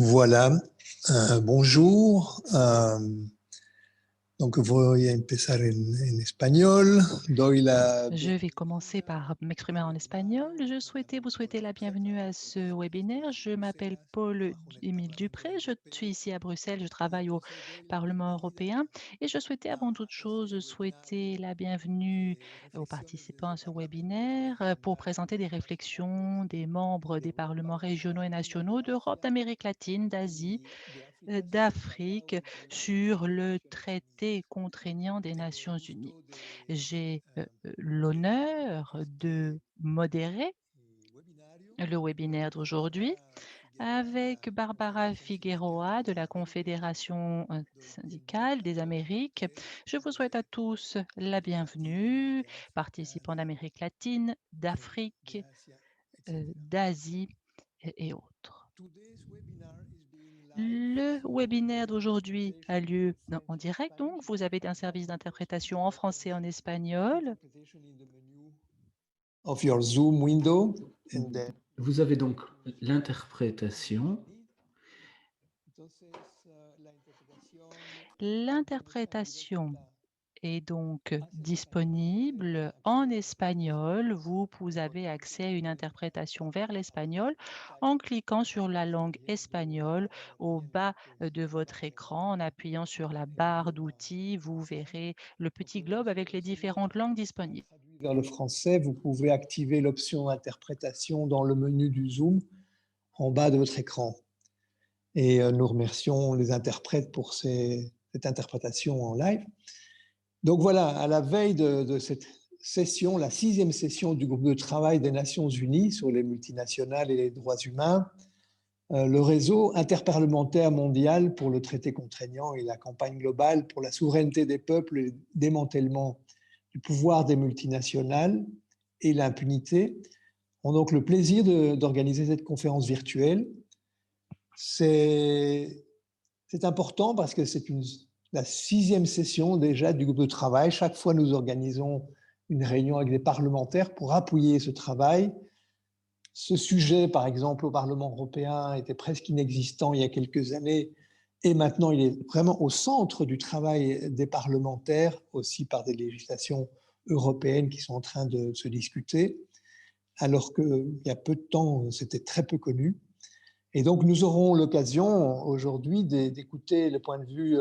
Voilà, bonjour. Donc voy a empezar en español. Doy la Je vais commencer par m'exprimer en espagnol. Je souhaitais vous souhaiter la bienvenue à ce webinaire. Je m'appelle Paul-Émile Dupré. Je suis ici à Bruxelles. Je travaille au Parlement européen et je souhaitais avant toute chose souhaiter la bienvenue aux participants à ce webinaire pour présenter des réflexions des membres des parlements régionaux et nationaux d'Europe, d'Amérique latine, d'Asie, d'Afrique sur le traité contraignant des Nations unies. J'ai l'honneur de modérer le webinaire d'aujourd'hui avec Barbara Figueroa de la Confédération syndicale des Amériques. Je vous souhaite à tous la bienvenue, participants d'Amérique latine, d'Afrique, d'Asie et autres. Le webinaire d'aujourd'hui a lieu en direct, donc vous avez un service d'interprétation en français et en espagnol. of your Zoom window and then Vous avez donc l'interprétation. L'interprétation est donc disponible en espagnol. Vous avez accès à une interprétation vers l'espagnol en cliquant sur la langue espagnole au bas de votre écran. En appuyant sur la barre d'outils, vous verrez le petit globe avec les différentes langues disponibles. vers le français, vous pouvez activer l'option interprétation dans le menu du Zoom en bas de votre écran. Et nous remercions les interprètes pour cette interprétation en live. Donc voilà, à la veille de cette session, la 6e session du groupe de travail des Nations Unies sur les multinationales et les droits humains, le réseau interparlementaire mondial pour le traité contraignant et la campagne globale pour la souveraineté des peuples et le démantèlement du pouvoir des multinationales et l'impunité ont donc le plaisir d'organiser cette conférence virtuelle. C'est important parce que c'est la 6e session déjà du groupe de travail. Chaque fois, nous organisons une réunion avec des parlementaires pour appuyer ce travail. Ce sujet, par exemple, au Parlement européen était presque inexistant il y a quelques années et maintenant il est vraiment au centre du travail des parlementaires, aussi par des législations européennes qui sont en train de se discuter, alors qu'il y a peu de temps, c'était très peu connu. Et donc, nous aurons l'occasion aujourd'hui d'écouter le point de vue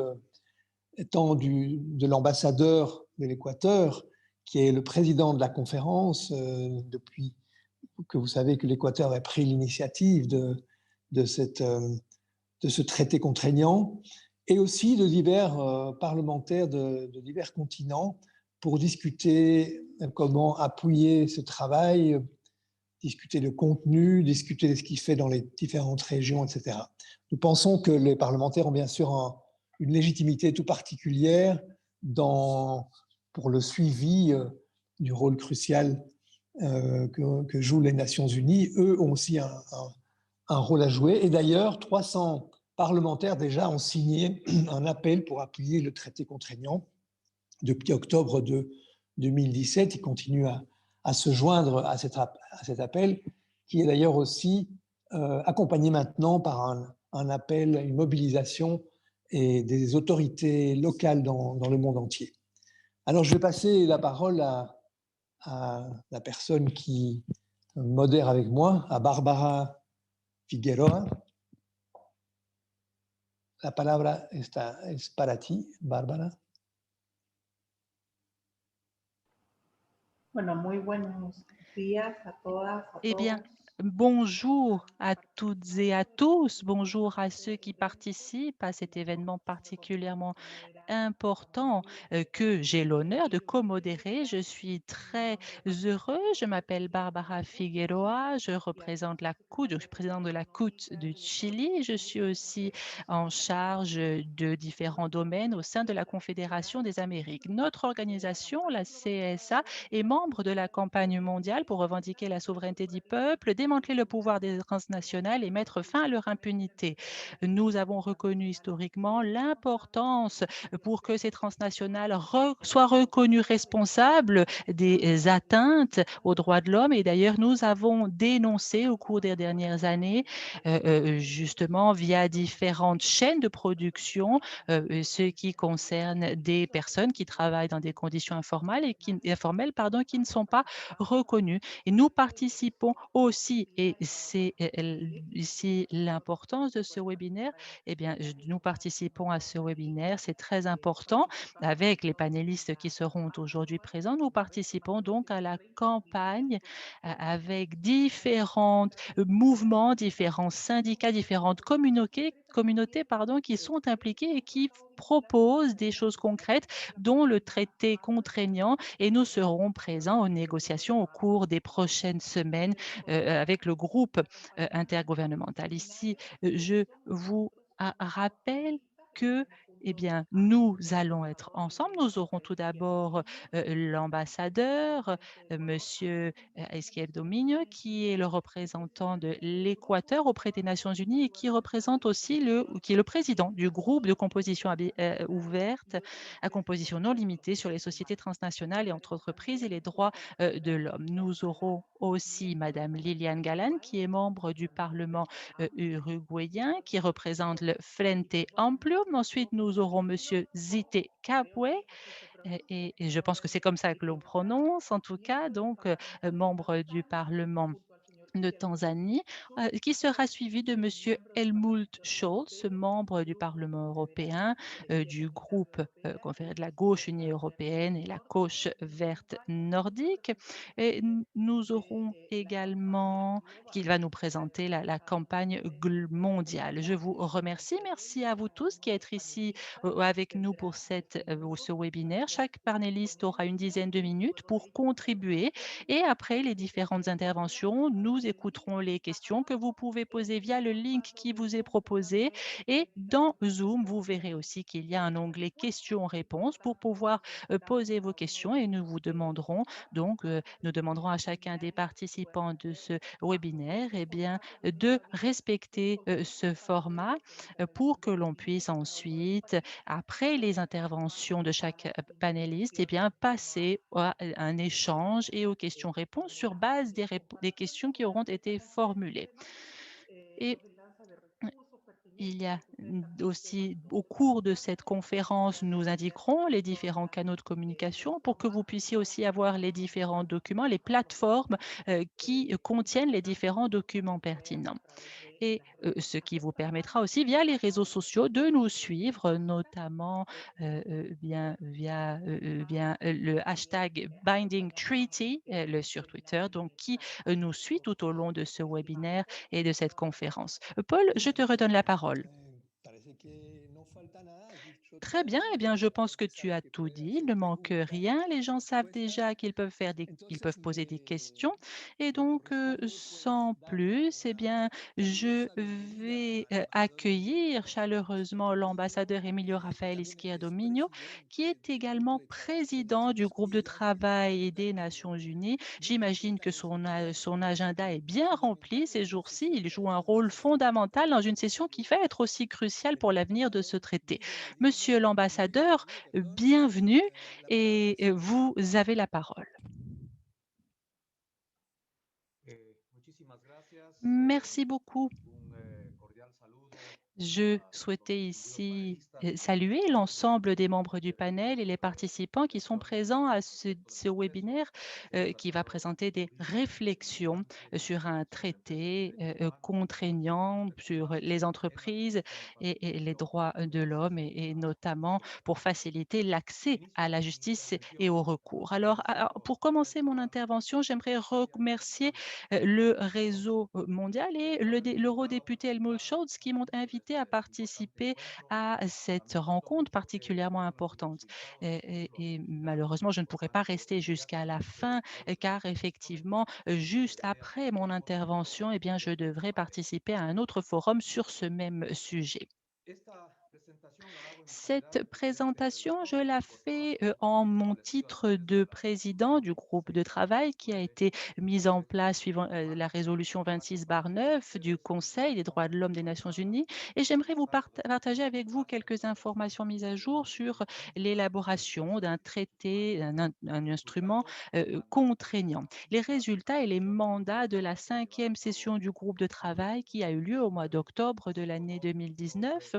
tant de l'ambassadeur de l'Équateur, qui est le président de la conférence depuis que vous savez que l'Équateur a pris l'initiative de ce traité contraignant, et aussi de divers parlementaires de divers continents pour discuter comment appuyer ce travail, discuter le contenu, discuter de ce qu'il fait dans les différentes régions, etc. Nous pensons que les parlementaires ont bien sûr une légitimité tout particulière pour le suivi du rôle crucial que jouent les Nations Unies. Eux ont aussi un rôle à jouer. Et d'ailleurs, 300 parlementaires déjà ont signé un appel pour appuyer le traité contraignant depuis octobre de 2017. Ils continuent à se joindre à cet appel, qui est d'ailleurs aussi accompagné maintenant par un appel, une mobilisation et des autorités locales dans le monde entier. Alors, je vais passer la parole à la personne qui modère avec moi, à Barbara Figueroa. La palabra es para ti, Bárbara. Bueno, muy buenos días a todas, a Eh bien, todos. bonjour à toutes et à tous. Bonjour à ceux qui participent à cet événement particulièrement important que j'ai l'honneur de co-modérer. Je suis très heureux. Je m'appelle Barbara Figueroa. Je représente la CUT, je suis présidente de la CUT du Chili. Je suis aussi en charge de différents domaines au sein de la Confédération des Amériques. Notre organisation, la CSA, est membre de la campagne mondiale pour revendiquer la souveraineté du peuple, démanteler le pouvoir des transnationales et mettre fin à leur impunité. Nous avons reconnu historiquement l'importance pour que ces transnationales soient reconnues responsables des atteintes aux droits de l'homme. Et d'ailleurs, nous avons dénoncé au cours des dernières années, justement via différentes chaînes de production, ce qui concerne des personnes qui travaillent dans des conditions informelles, pardon, qui ne sont pas reconnues. Et nous participons aussi, et c'est ici l'importance de ce webinaire, eh bien, nous participons à ce webinaire, c'est très important. Avec les panélistes qui seront aujourd'hui présents, nous participons donc à la campagne avec différents mouvements, différents syndicats, différentes communautés pardon, qui sont impliquées et qui proposent des choses concrètes, dont le traité contraignant, et nous serons présents aux négociations au cours des prochaines semaines avec le groupe intergouvernemental. Ici, je vous rappelle que eh bien, nous allons être ensemble. Nous aurons tout d'abord l'ambassadeur, Monsieur Esquiel Domingue, qui est le représentant de l'Équateur auprès des Nations Unies et qui représente aussi qui est le président du groupe de composition ouverte à composition non limitée sur les sociétés transnationales et entre entreprises et les droits de l'homme. Nous aurons aussi Madame Liliane Galan, qui est membre du Parlement uruguayen, qui représente le Frente Amplio. Ensuite, nous aurons Monsieur Zite Kabwe, et je pense que c'est comme ça que l'on prononce, en tout cas, donc membre du Parlement de Tanzanie, qui sera suivi de Monsieur Helmut Scholz, membre du Parlement européen, du groupe conféré de la gauche unie européenne et la gauche verte nordique. Et nous aurons également, qui va nous présenter la campagne mondiale. Je vous remercie. Merci à vous tous qui êtes ici avec nous pour ce webinaire. Chaque panéliste aura une dizaine de minutes pour contribuer et après les différentes interventions, nous écouterons les questions que vous pouvez poser via le link qui vous est proposé. Et dans Zoom, vous verrez aussi qu'il y a un onglet questions-réponses pour pouvoir poser vos questions et nous demanderons à chacun des participants de ce webinaire eh bien, de respecter ce format pour que l'on puisse ensuite, après les interventions de chaque panéliste, eh bien, passer à un échange et aux questions-réponses sur base des questions qui auront été formulées. Et il y a aussi, au cours de cette conférence, nous indiquerons les différents canaux de communication pour que vous puissiez aussi avoir les différents documents, les plateformes qui contiennent les différents documents pertinents. Et ce qui vous permettra aussi, via les réseaux sociaux, de nous suivre, notamment bien le hashtag Binding Treaty sur Twitter, donc qui nous suit tout au long de ce webinaire et de cette conférence. Paul, je te redonne la parole. Très bien, eh bien, je pense que tu as tout dit, il ne manque rien. Les gens savent déjà qu'ils peuvent poser des questions. Et donc, sans plus, eh bien, je vais accueillir chaleureusement l'ambassadeur Emilio Rafael Izquierdo Minho, qui est également président du groupe de travail des Nations Unies. J'imagine que son agenda est bien rempli ces jours-ci. Il joue un rôle fondamental dans une session qui va être aussi cruciale pour l'avenir de ce traité. Monsieur l'ambassadeur, bienvenue et vous avez la parole. Merci beaucoup. Je souhaitais ici saluer l'ensemble des membres du panel et les participants qui sont présents à ce webinaire qui va présenter des réflexions sur un traité contraignant sur les entreprises et les droits de l'homme et notamment pour faciliter l'accès à la justice et au recours. Alors, pour commencer mon intervention, j'aimerais remercier le réseau mondial et l'eurodéputé Helmut Scholz qui m'ont invité à participer à cette rencontre particulièrement importante. Et malheureusement, je ne pourrai pas rester jusqu'à la fin car effectivement, juste après mon intervention, eh bien, je devrais participer à un autre forum sur ce même sujet. Cette présentation, je la fais en mon titre de président du groupe de travail qui a été mis en place suivant la résolution 26/9 du Conseil des droits de l'homme des Nations Unies. Et j'aimerais vous partager avec vous quelques informations mises à jour sur l'élaboration d'un traité, un instrument contraignant. Les résultats et les mandats de la cinquième session du groupe de travail qui a eu lieu au mois d'octobre de l'année 2019,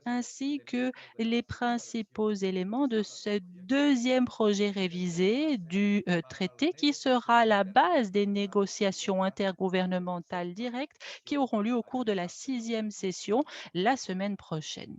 ainsi que les principaux éléments de ce deuxième projet révisé du traité qui sera la base des négociations intergouvernementales directes qui auront lieu au cours de la sixième session la semaine prochaine.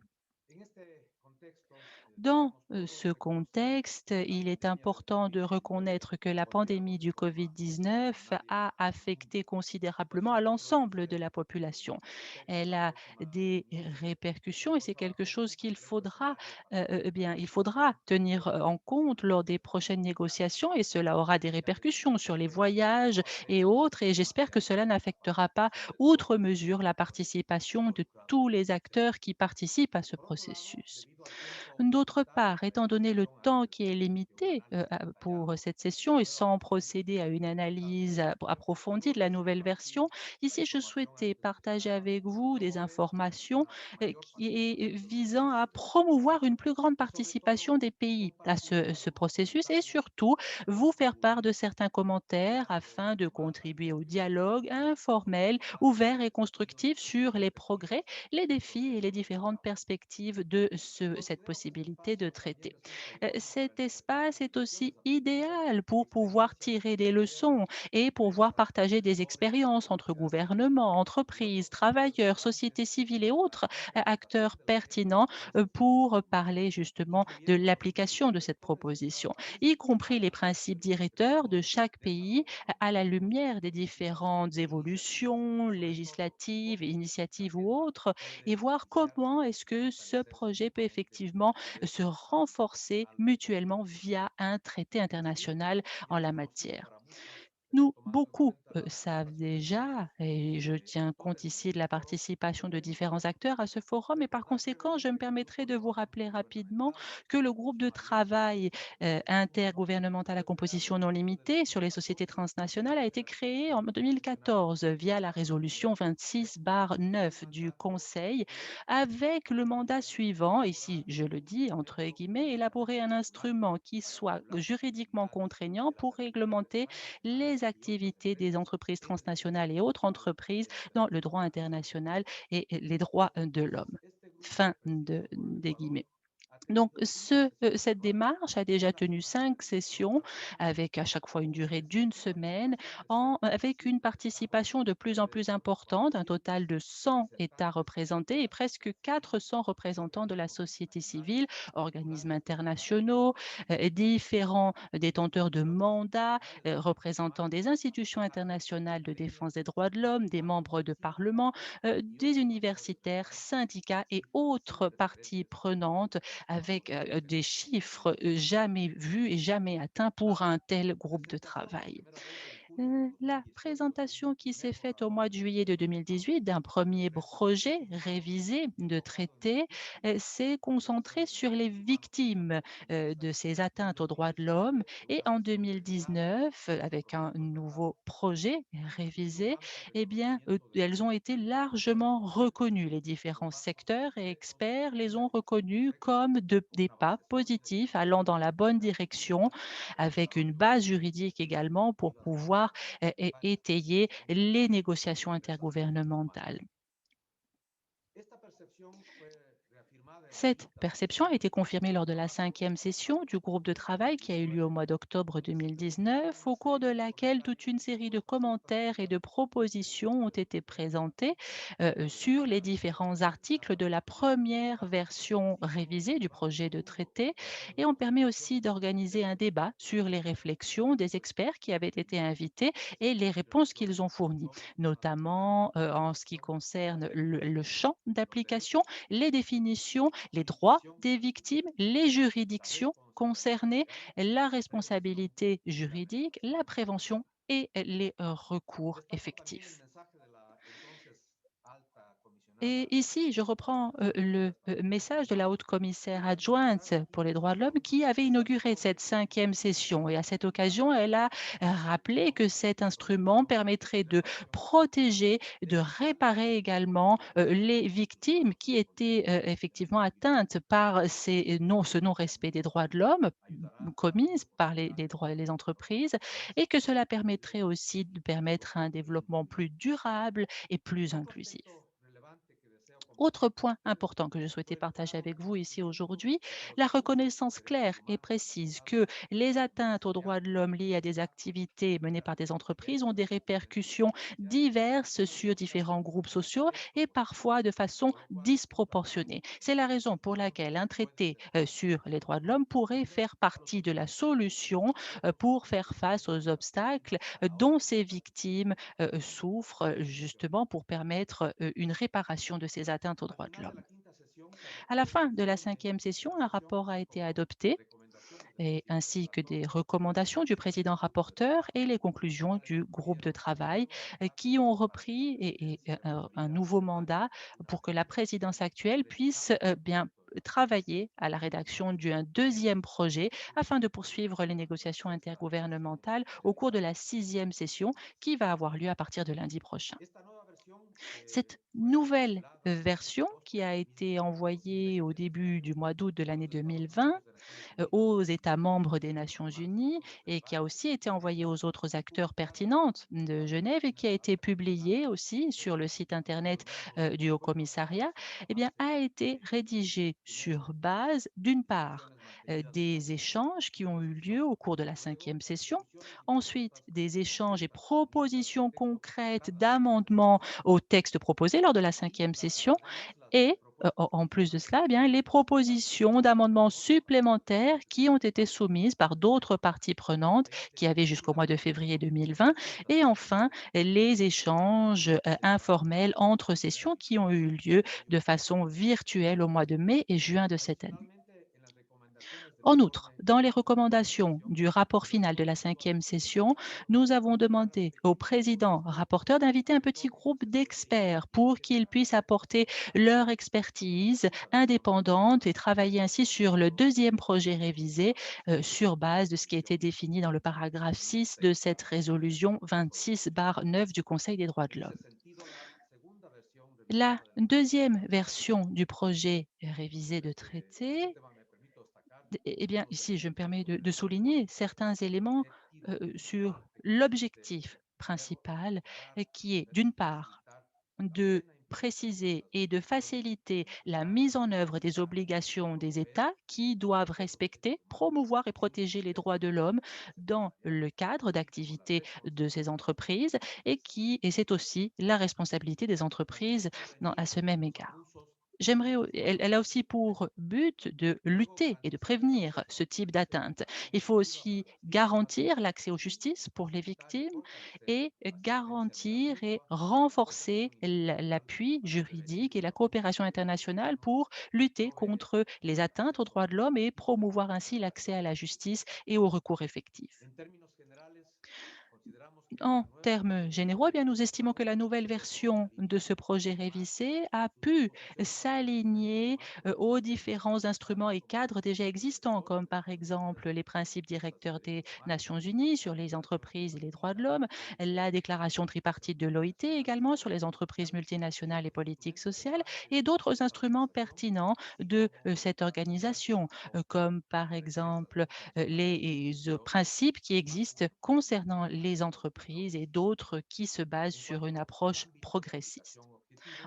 Dans ce contexte, il est important de reconnaître que la pandémie du Covid-19 a affecté considérablement à l'ensemble de la population. Elle a des répercussions et c'est quelque chose qu'il faudra, il faudra tenir en compte lors des prochaines négociations et cela aura des répercussions sur les voyages et autres et j'espère que cela n'affectera pas outre mesure la participation de tous les acteurs qui participent à ce processus. D'autre part, étant donné le temps qui est limité pour cette session et sans procéder à une analyse approfondie de la nouvelle version, ici je souhaitais partager avec vous des informations visant à promouvoir une plus grande participation des pays à ce processus et surtout vous faire part de certains commentaires afin de contribuer au dialogue informel, ouvert et constructif sur les progrès, les défis et les différentes perspectives de cette possibilité de traiter. Cet espace est aussi idéal pour pouvoir tirer des leçons et pouvoir partager des expériences entre gouvernements, entreprises, travailleurs, sociétés civiles et autres acteurs pertinents pour parler justement de l'application de cette proposition, y compris les principes directeurs de chaque pays à la lumière des différentes évolutions législatives, initiatives ou autres, et voir comment est-ce que ce projet peut effectivement se renforcer mutuellement via un traité international en la matière. Nous, beaucoup savent déjà, et je tiens compte ici de la participation de différents acteurs à ce forum, et par conséquent, je me permettrai de vous rappeler rapidement que le groupe de travail intergouvernemental à composition non limitée sur les sociétés transnationales a été créé en 2014 via la résolution 26/9 du Conseil, avec le mandat suivant, ici je le dis entre guillemets, élaborer un instrument qui soit juridiquement contraignant pour réglementer les activités des entreprises transnationales et autres entreprises dans le droit international et les droits de l'homme. Fin des guillemets. Donc, cette démarche a déjà tenu 5 sessions avec à chaque fois une durée d'une semaine, avec une participation de plus en plus importante, un total de 100 États représentés et presque 400 représentants de la société civile, organismes internationaux, différents détenteurs de mandats, représentants des institutions internationales de défense des droits de l'homme, des membres de parlement, des universitaires, syndicats et autres parties prenantes avec des chiffres jamais vus et jamais atteints pour un tel groupe de travail. La présentation qui s'est faite au mois de juillet de 2018 d'un premier projet révisé de traité s'est concentrée sur les victimes de ces atteintes aux droits de l'homme et en 2019, avec un nouveau projet révisé, eh bien, elles ont été largement reconnues. Les différents secteurs et experts les ont reconnues comme des pas positifs allant dans la bonne direction, avec une base juridique également pour pouvoir étayer les négociations intergouvernementales. Cette perception a été confirmée lors de la cinquième session du groupe de travail qui a eu lieu au mois d'octobre 2019, au cours de laquelle toute une série de commentaires et de propositions ont été présentés sur les différents articles de la première version révisée du projet de traité et ont permis aussi d'organiser un débat sur les réflexions des experts qui avaient été invités et les réponses qu'ils ont fournies, notamment en ce qui concerne le champ d'application, les définitions, les droits des victimes, les juridictions concernées, la responsabilité juridique, la prévention et les recours effectifs. Et ici, je reprends le message de la haute commissaire adjointe pour les droits de l'homme qui avait inauguré cette cinquième session. Et à cette occasion, elle a rappelé que cet instrument permettrait de protéger, de réparer également les victimes qui étaient effectivement atteintes par ce non-respect des droits de l'homme commises par les entreprises, et que cela permettrait aussi de permettre un développement plus durable et plus inclusif. Autre point important que je souhaitais partager avec vous ici aujourd'hui, la reconnaissance claire et précise que les atteintes aux droits de l'homme liées à des activités menées par des entreprises ont des répercussions diverses sur différents groupes sociaux et parfois de façon disproportionnée. C'est la raison pour laquelle un traité sur les droits de l'homme pourrait faire partie de la solution pour faire face aux obstacles dont ces victimes souffrent, justement pour permettre une réparation de ces atteintes aux droits de l'homme. À la fin de la cinquième session, un rapport a été adopté, ainsi que des recommandations du président rapporteur et les conclusions du groupe de travail qui ont repris un nouveau mandat pour que la présidence actuelle puisse bien travailler à la rédaction d'un deuxième projet afin de poursuivre les négociations intergouvernementales au cours de la sixième session qui va avoir lieu à partir de lundi prochain. Cette nouvelle version qui a été envoyée au début du mois d'août de l'année 2020 aux États membres des Nations Unies et qui a aussi été envoyée aux autres acteurs pertinentes de Genève et qui a été publiée aussi sur le site internet du Haut-Commissariat, eh bien, a été rédigée sur base, d'une part, des échanges qui ont eu lieu au cours de la cinquième session, ensuite des échanges et propositions concrètes d'amendements au texte proposé lors de la cinquième session et en plus de cela, eh bien, les propositions d'amendements supplémentaires qui ont été soumises par d'autres parties prenantes qui avaient jusqu'au mois de février 2020 et enfin les échanges informels entre sessions qui ont eu lieu de façon virtuelle au mois de mai et juin de cette année. En outre, dans les recommandations du rapport final de la cinquième session, nous avons demandé au président rapporteur d'inviter un petit groupe d'experts pour qu'ils puissent apporter leur expertise indépendante et travailler ainsi sur le deuxième projet révisé sur base de ce qui a été défini dans le paragraphe 6 de cette résolution 26/9 du Conseil des droits de l'homme. La deuxième version du projet révisé de traité, eh bien, ici, je me permets de souligner certains éléments sur l'objectif principal qui est, d'une part, de préciser et de faciliter la mise en œuvre des obligations des États qui doivent respecter, promouvoir et protéger les droits de l'homme dans le cadre d'activités de ces entreprises et c'est aussi la responsabilité des entreprises à ce même égard. Elle a aussi pour but de lutter et de prévenir ce type d'atteinte. Il faut aussi garantir l'accès aux justice pour les victimes et garantir et renforcer l'appui juridique et la coopération internationale pour lutter contre les atteintes aux droits de l'homme et promouvoir ainsi l'accès à la justice et au recours effectif. En termes généraux, eh bien, nous estimons que la nouvelle version de ce projet révisé a pu s'aligner aux différents instruments et cadres déjà existants, comme par exemple les principes directeurs des Nations Unies sur les entreprises et les droits de l'homme, la déclaration tripartite de l'OIT également sur les entreprises multinationales et politiques sociales, et d'autres instruments pertinents de cette organisation, comme par exemple les principes qui existent concernant les entreprises et d'autres qui se basent sur une approche progressiste.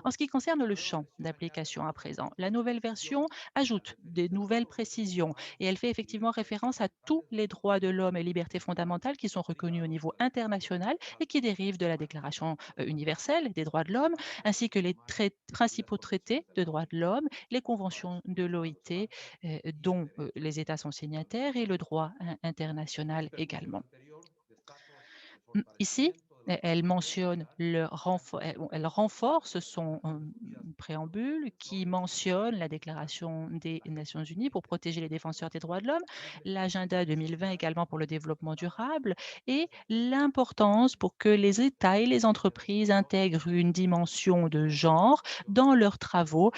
En ce qui concerne le champ d'application à présent, la nouvelle version ajoute des nouvelles précisions et elle fait effectivement référence à tous les droits de l'homme et libertés fondamentales qui sont reconnus au niveau international et qui dérivent de la Déclaration universelle des droits de l'homme, ainsi que les principaux traités de droits de l'homme, les conventions de l'OIT dont les États sont signataires et le droit international également. Ici, Elle mentionne elle renforce son, préambule qui mentionne la Déclaration des Nations unies pour protéger les défenseurs des droits de l'homme, l'agenda 2020 également pour le développement durable et l'importance pour que les États et les entreprises intègrent une dimension de genre dans leurs travaux,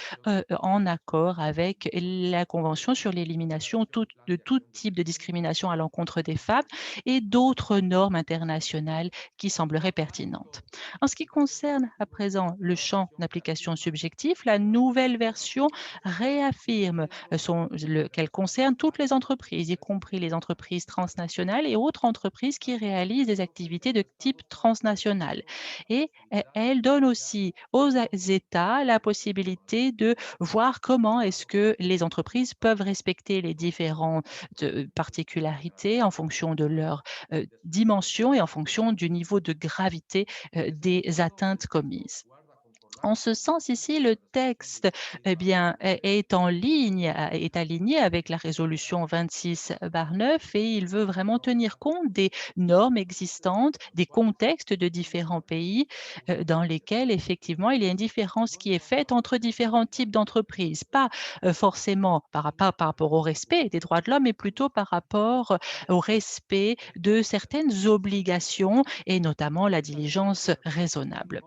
en accord avec la convention sur l'élimination de tout type de discrimination à l'encontre des femmes et d'autres normes internationales qui semblerait pertinente. En ce qui concerne à présent le champ d'application subjectif, la nouvelle version réaffirme qu'elle concerne toutes les entreprises, y compris les entreprises transnationales et autres entreprises qui réalisent des activités de type transnational. Et elle donne aussi aux États la possibilité de voir comment est-ce que les entreprises peuvent respecter les différentes particularités en fonction de leur dimension et en fonction du niveau de gravité, des atteintes commises. En ce sens, ici, le texte, eh bien, est en ligne, est aligné avec la résolution 26/9 et il veut vraiment tenir compte des normes existantes, des contextes de différents pays, dans lesquels effectivement il y a une différence qui est faite entre différents types d'entreprises. Pas, forcément par rapport au respect des droits de l'homme, mais plutôt par rapport, au respect de certaines obligations et notamment la diligence raisonnable.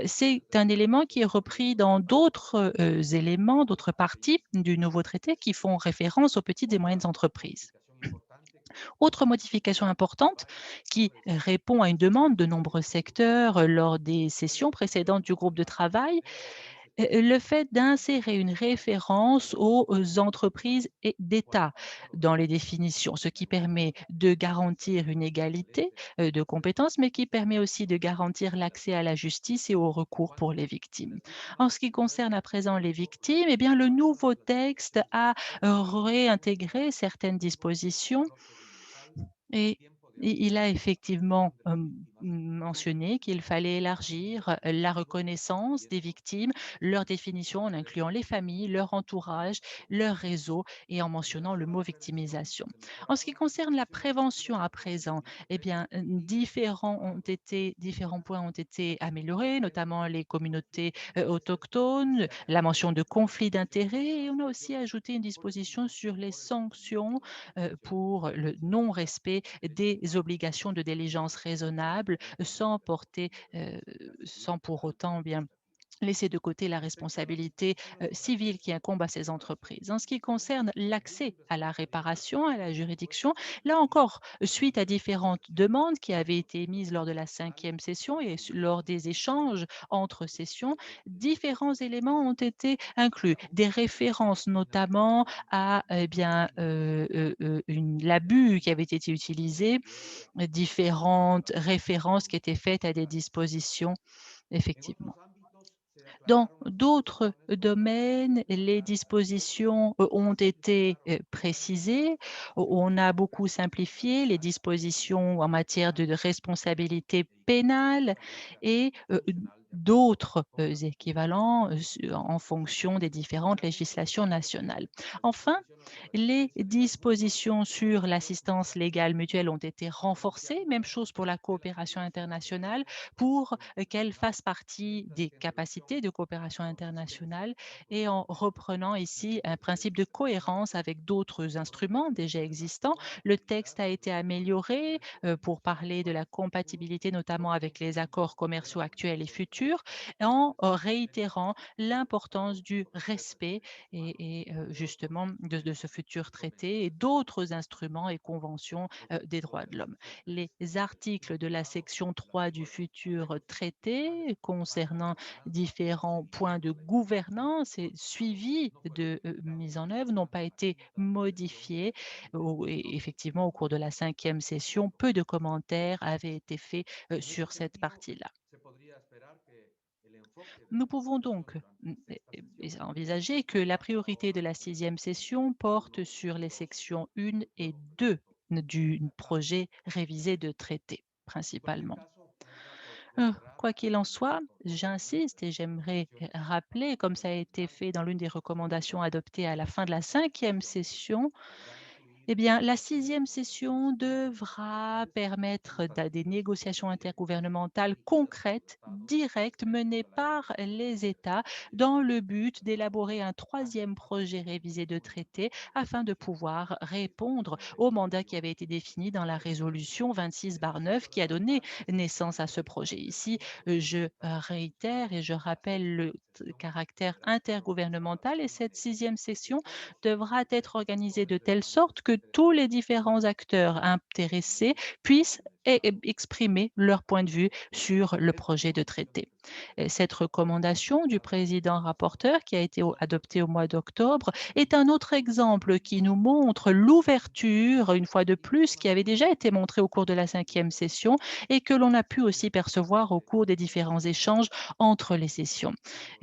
C'est un élément qui est repris dans d'autres, éléments, d'autres parties du nouveau traité qui font référence aux petites et moyennes entreprises. Autre modification importante qui répond à une demande de nombreux secteurs lors des sessions précédentes du groupe de travail, le fait d'insérer une référence aux entreprises et d'État dans les définitions, ce qui permet de garantir une égalité, de compétences, mais qui permet aussi de garantir l'accès à la justice et au recours pour les victimes. En ce qui concerne à présent les victimes, eh bien, le nouveau texte a réintégré certaines dispositions et il a effectivement, mentionné qu'il fallait élargir la reconnaissance des victimes, leur définition en incluant les familles, leur entourage, leur réseau et en mentionnant le mot victimisation. En ce qui concerne la prévention à présent, eh bien, différents points ont été améliorés, notamment les communautés, autochtones, la mention de conflits d'intérêts et on a aussi ajouté une disposition sur les sanctions pour le non-respect des obligations de diligence raisonnable sans pour autant bien laisser de côté la responsabilité civile qui incombe à ces entreprises. En ce qui concerne l'accès à la réparation, à la juridiction, là encore, suite à différentes demandes qui avaient été émises lors de la cinquième session et lors des échanges entre sessions, différents éléments ont été inclus. Des références notamment à l'abus qui avait été utilisé, différentes références qui étaient faites à des dispositions, effectivement. Dans d'autres domaines, les dispositions, ont été, précisées. On a beaucoup simplifié les dispositions en matière de responsabilité pénale et d'autres, équivalents, en fonction des différentes législations nationales. Enfin, les dispositions sur l'assistance légale mutuelle ont été renforcées, même chose pour la coopération internationale, pour qu'elle fasse partie des capacités de coopération internationale et en reprenant ici un principe de cohérence avec d'autres instruments déjà existants. Le texte a été amélioré pour parler de la compatibilité, notamment avec les accords commerciaux actuels et futurs, en réitérant l'importance du respect justement de ce futur traité et d'autres instruments et conventions des droits de l'homme. Les articles de la section 3 du futur traité concernant différents points de gouvernance et suivi de mise en œuvre n'ont pas été modifiés. Et effectivement, au cours de la cinquième session, peu de commentaires avaient été faits sur cette partie-là. Nous pouvons donc envisager que la priorité de la sixième session porte sur les sections 1 et 2 du projet révisé de traité, principalement. Quoi qu'il en soit, j'insiste et j'aimerais rappeler, comme ça a été fait dans l'une des recommandations adoptées à la fin de la cinquième session, Eh bien, la sixième session devra permettre des négociations intergouvernementales concrètes, directes, menées par les États dans le but d'élaborer un troisième projet révisé de traité afin de pouvoir répondre au mandat qui avait été défini dans la résolution 26/9 qui a donné naissance à ce projet. Ici, je réitère et je rappelle le caractère intergouvernemental et cette sixième session devra être organisée de telle sorte que tous les différents acteurs intéressés puissent exprimer leur point de vue sur le projet de traité. Cette recommandation du président rapporteur qui a été adoptée au mois d'octobre est un autre exemple qui nous montre l'ouverture, une fois de plus, qui avait déjà été montrée au cours de la cinquième session et que l'on a pu aussi percevoir au cours des différents échanges entre les sessions.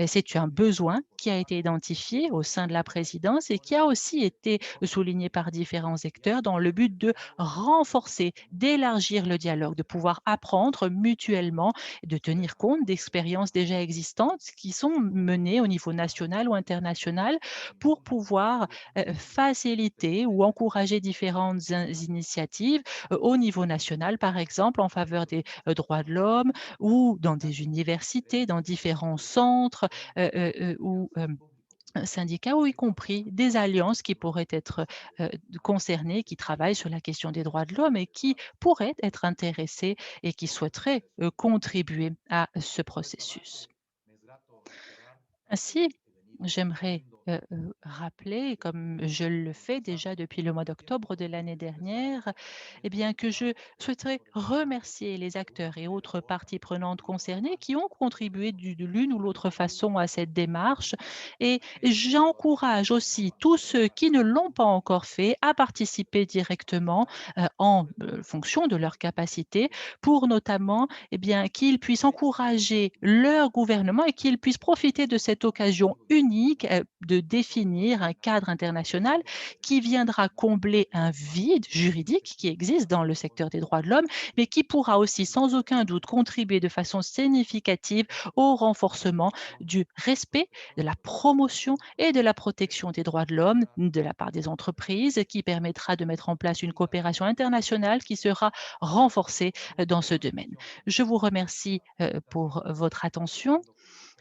C'est un besoin qui a été identifié au sein de la présidence et qui a aussi été souligné par différents acteurs dans le but de renforcer, d'élargir le dialogue, de pouvoir apprendre mutuellement, de tenir compte d'expériences déjà existantes qui sont menées au niveau national ou international pour pouvoir faciliter ou encourager différentes initiatives au niveau national, par exemple en faveur des droits de l'homme ou dans des universités, dans différents centres ou syndicats ou y compris des alliances qui pourraient être concernées, qui travaillent sur la question des droits de l'homme et qui pourraient être intéressées et qui souhaiteraient contribuer à ce processus. Ainsi, j'aimerais rappeler, comme je le fais déjà depuis le mois d'octobre de l'année dernière, eh bien, que je souhaiterais remercier les acteurs et autres parties prenantes concernées qui ont contribué de l'une ou l'autre façon à cette démarche. Et j'encourage aussi tous ceux qui ne l'ont pas encore fait à participer directement en fonction de leurs capacités pour notamment eh bien, qu'ils puissent encourager leur gouvernement et qu'ils puissent profiter de cette occasion unique de définir un cadre international qui viendra combler un vide juridique qui existe dans le secteur des droits de l'homme, mais qui pourra aussi sans aucun doute contribuer de façon significative au renforcement du respect, de la promotion et de la protection des droits de l'homme de la part des entreprises, qui permettra de mettre en place une coopération internationale qui sera renforcée dans ce domaine. Je vous remercie pour votre attention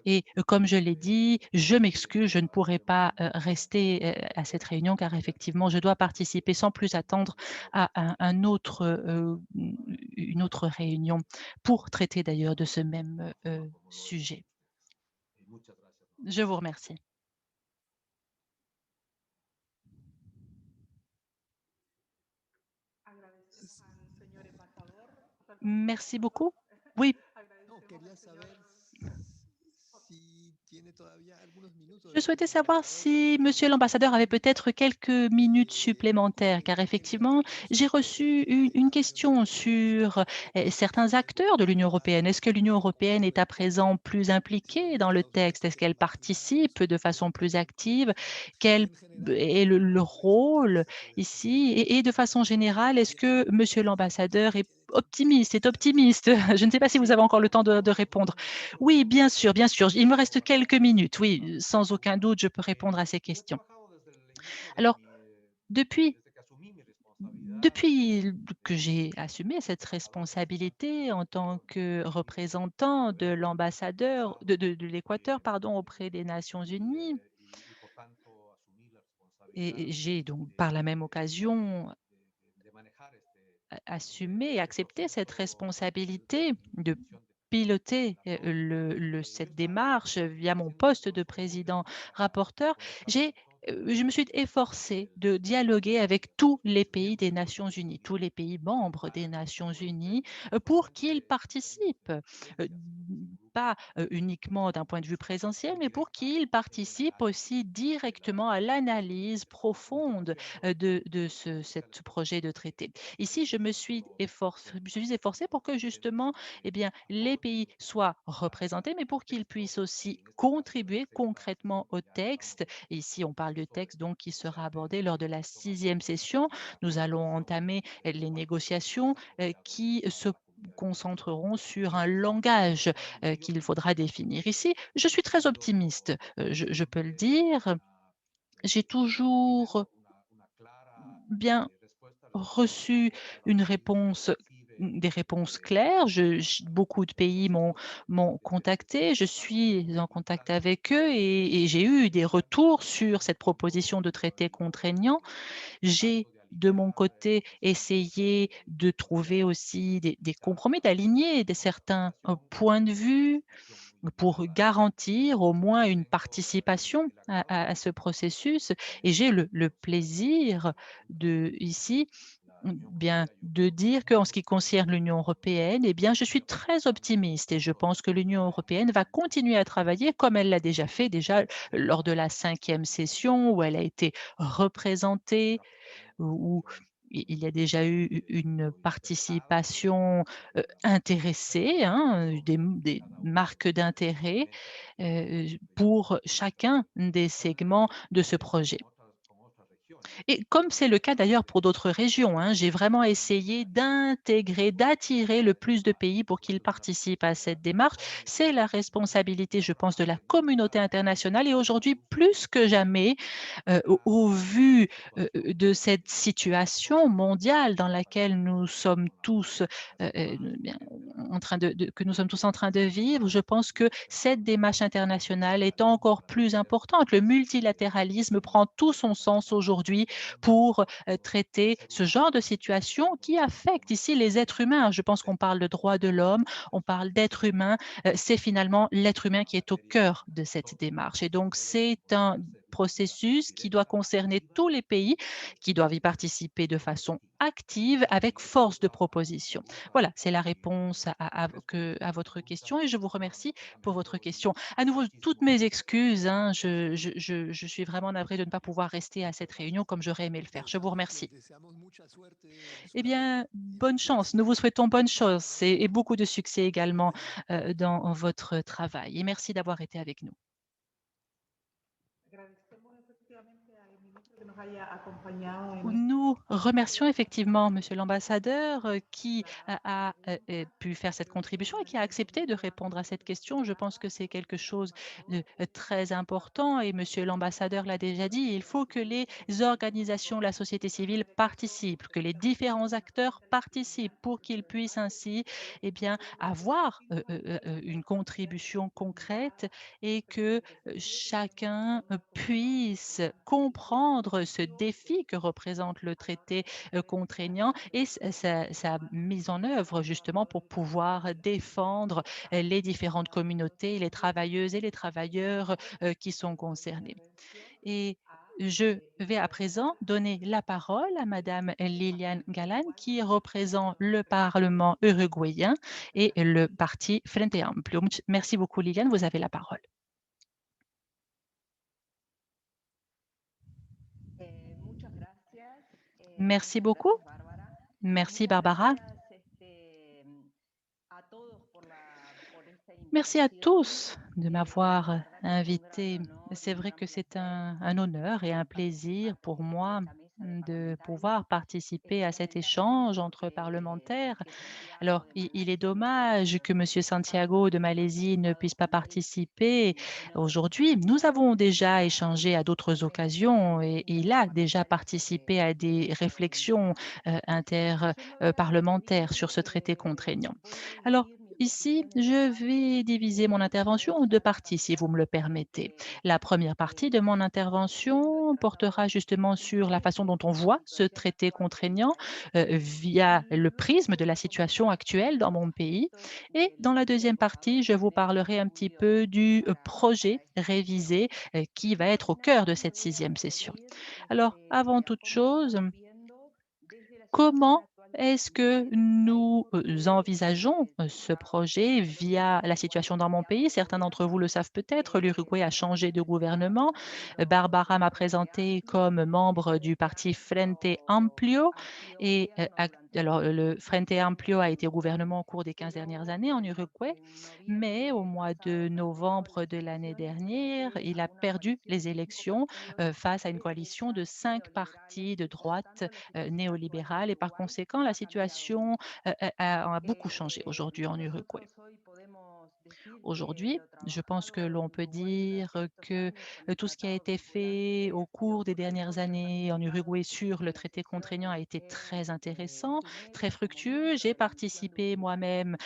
et comme je l'ai dit, je m'excuse, je ne pourrai pas rester à cette réunion car effectivement, je dois participer sans plus attendre à une autre réunion pour traiter d'ailleurs de ce même sujet. Je vous remercie. Merci beaucoup. Oui, No, quería saber si tiene todavía algunos minutos je de souhaitais tiempo savoir para poder si monsieur l'ambassadeur avait peut-être quelques minutes supplémentaires, car que mientras effectivement, tanto j'ai se reçu une está question reuniendo la sur Comisión certains acteurs de l'Union européenne. Est-ce que l'Union européenne est à présent plus impliquée dans le texte? Est-ce qu'elle participe de façon plus active? Quel en general est le la rôle presidencia puede ici? estar Et de façon générale, est-ce que monsieur l'ambassadeur est optimiste, est quizás optimiste? Je ne sais pas si vous avez encore le temps de répondre. Oui, bien sûr, bien sûr. Il me reste quelques minutes. Oui, sans aucun doute, je peux répondre à ces questions. Alors, depuis depuis que j'ai assumé cette responsabilité en tant que représentant de l'ambassadeur de l'Équateur, pardon, auprès des Nations unies, et j'ai donc par la même occasion assumer et accepter cette responsabilité de piloter cette démarche via mon poste de président rapporteur, je me suis efforcée de dialoguer avec tous les pays des Nations Unies, tous les pays membres des Nations Unies, pour qu'ils participent, pas uniquement d'un point de vue présentiel, mais pour qu'ils participent aussi directement à l'analyse profonde ce projet de traité. Ici, je me suis efforcée pour que justement, eh bien, les pays soient représentés, mais pour qu'ils puissent aussi contribuer concrètement au texte. Et ici, on parle du texte donc qui sera abordé lors de la sixième session. Nous allons entamer les négociations qui se concentreront sur un langage qu'il faudra définir. Ici, je suis très optimiste, je peux le dire. J'ai toujours bien reçu une réponse des réponses claires. Beaucoup de pays m'ont contacté. Je suis en contact avec eux et j'ai eu des retours sur cette proposition de traité contraignant. J'ai, de mon côté, essayé de trouver aussi des compromis, d'aligner certains points de vue pour garantir au moins une participation à ce processus. Et j'ai le plaisir de ici bien, de dire qu'en ce qui concerne l'Union européenne, eh bien, je suis très optimiste et je pense que l'Union européenne va continuer à travailler comme elle l'a déjà fait déjà lors de la 5e session où elle a été représentée, où il y a déjà eu une participation, intéressée, hein, des marques d'intérêt, pour chacun des segments de ce projet. Et comme c'est le cas d'ailleurs pour d'autres régions, hein, j'ai vraiment essayé d'intégrer, d'attirer le plus de pays pour qu'ils participent à cette démarche. C'est la responsabilité, je pense, de la communauté internationale et aujourd'hui, plus que jamais, au vu, de cette situation mondiale dans laquelle nous sommes tous, bien en train que nous sommes tous en train de vivre, je pense que cette démarche internationale est encore plus importante. Le multilatéralisme prend tout son sens aujourd'hui pour, traiter ce genre de situation qui affecte ici les êtres humains. Je pense qu'on parle de droits de l'homme, on parle d'être humain, c'est finalement l'être humain qui est au cœur de cette démarche et donc c'est un processus qui doit concerner tous les pays, qui doivent y participer de façon active avec force de proposition. Voilà, c'est la réponse à votre question et je vous remercie pour votre question. À nouveau, toutes mes excuses, hein, je suis vraiment navrée de ne pas pouvoir rester à cette réunion comme j'aurais aimé le faire. Je vous remercie. Eh bien, bonne chance. Nous vous souhaitons bonne chance et beaucoup de succès également, dans votre travail et merci d'avoir été avec nous. Agradecemos efectivamente al ministro que nos haya acompañado en Nous remercions effectivement Monsieur l'ambassadeur, qui pu faire cette contribution et qui a accepté de répondre à cette question. Je pense que c'est quelque chose de très important et Monsieur l'ambassadeur l'a déjà dit, il faut que les organisations, la société civile participent, que les différents acteurs participent pour qu'ils puissent ainsi, eh bien, avoir, une contribution concrète et que chacun puisse comprendre ce défi que représente le traité contraignant et sa mise en œuvre justement pour pouvoir défendre les différentes communautés, les travailleuses et les travailleurs qui sont concernés. Et je vais à présent donner la parole à Madame Liliane Galan, qui représente le Parlement uruguayen et le parti Frente Amplio. Merci beaucoup, Liliane, vous avez la parole. Muchas gracias. Merci Muchas beaucoup. gracias, Bárbara. Merci, Muchas Barbara. gracias a todos por esta Merci à invitación. tous de La m'avoir verdad que es un gran invité. honor C'est y vrai un que c'est placer un honneur et un plaisir participar pour de moi esta mesa de de parlamentarios, pouvoir participer à cet fundamentalmente échange entre parlementaires. que Santiago Alors, de il est Malasia no dommage que Monsieur pueda Santiago de participar Malaisie ne puisse pas hoy participer en otra aujourd'hui. Nous avons déjà la échangé à d'autres occasions et il a déjà participé à des réflexions interparlementaires sur ce traité contraignant. Alors, ici, je vais diviser mon intervention en deux parties, si vous me le permettez. La première partie de mon intervention portera justement sur la façon dont on voit ce traité contraignant via le prisme de la situation actuelle dans mon pays. Et dans la deuxième partie, je vous parlerai un petit peu du projet révisé qui va être au cœur de cette 6e session. Alors, avant toute chose, comment est-ce que nous envisageons ce projet via la situation dans mon pays? Certains d'entre vous le savent peut-être, l'Uruguay a changé de gouvernement. Barbara m'a présenté comme membre du parti Frente Amplio et alors le Frente Amplio a été au gouvernement au cours des 15 dernières années en Uruguay, mais au mois de novembre de l'année dernière, il a perdu les élections face à une coalition de 5 partis de droite néolibérale et par conséquent, la situation a beaucoup changé aujourd'hui en Uruguay. Aujourd'hui, je pense que l'on peut dire que tout ce qui a été fait au cours des dernières années en Uruguay sur le traité contraignant a été très intéressant, très fructueux. J'ai participé moi-même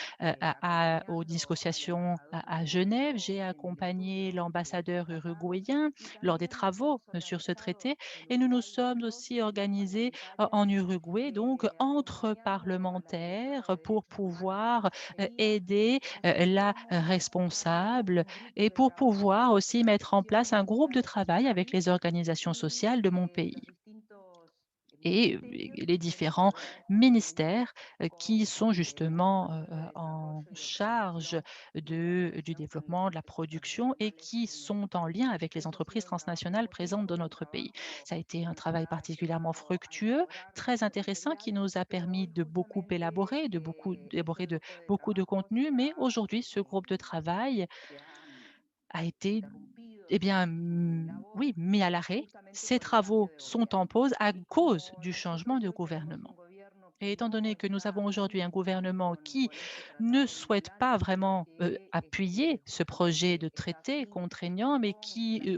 aux négociations à Genève. J'ai accompagné l'ambassadeur uruguayen lors des travaux sur ce traité et nous nous sommes aussi organisés en Uruguay, donc entre parlementaires pour pouvoir aider la responsable et pour pouvoir aussi mettre en place un groupe de travail avec les organisations sociales de mon pays et les différents ministères qui sont justement en charge du développement, de la production et qui sont en lien avec les entreprises transnationales présentes dans notre pays. Ça a été un travail particulièrement fructueux, très intéressant, qui nous a permis de beaucoup élaborer, de beaucoup de contenu, mais aujourd'hui, ce groupe de travail a été oui, mis à l'arrêt. Ces travaux sont en pause à cause du changement de gouvernement. Et étant donné que nous avons aujourd'hui un gouvernement qui ne souhaite pas vraiment appuyer ce projet de traité contraignant, mais qui,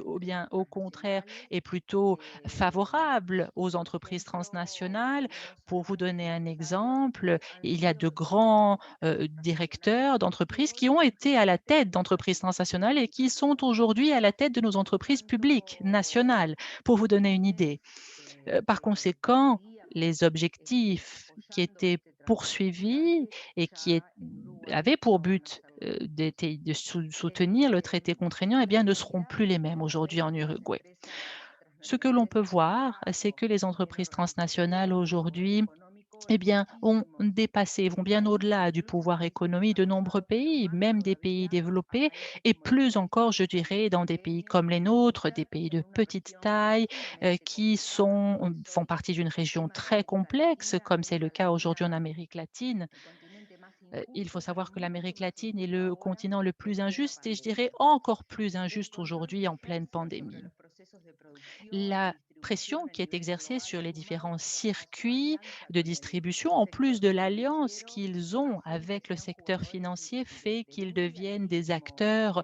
au contraire, est plutôt favorable aux entreprises transnationales. Pour vous donner un exemple, il y a de grands directeurs d'entreprises qui ont été à la tête d'entreprises transnationales et qui sont aujourd'hui à la tête de nos entreprises publiques nationales, pour vous donner une idée. Par conséquent, les objectifs qui étaient poursuivis et avaient pour but de soutenir le traité contraignant, eh bien, ne seront plus les mêmes aujourd'hui en Uruguay. Ce que l'on peut voir, c'est que les entreprises transnationales aujourd'hui ont dépassé, vont bien au-delà du pouvoir économique de nombreux pays, même des pays développés, et plus encore, je dirais, dans des pays comme les nôtres, des pays de petite taille, font partie d'une région très complexe, comme c'est le cas aujourd'hui en Amérique latine. Il faut savoir que l'Amérique latine est le continent le plus injuste et je dirais encore plus injuste aujourd'hui en pleine pandémie. La pression qui est exercée sur les différents circuits de distribution, en plus de l'alliance qu'ils ont avec le secteur financier, fait qu'ils deviennent des acteurs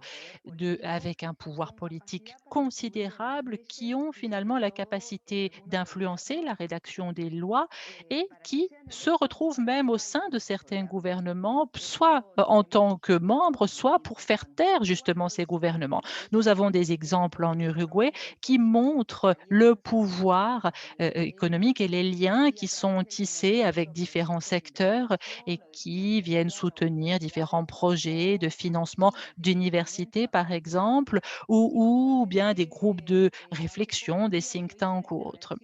avec un pouvoir politique considérable qui ont finalement la capacité d'influencer la rédaction des lois et qui se retrouvent même au sein de certains gouvernements, soit en tant que membres, soit pour faire taire justement ces gouvernements. Nous avons des exemples en Uruguay qui montre le pouvoir économique et les liens qui sont tissés avec différents secteurs et qui viennent soutenir différents projets de financement d'universités, par exemple, ou bien des groupes de réflexion, des think tanks ou autres.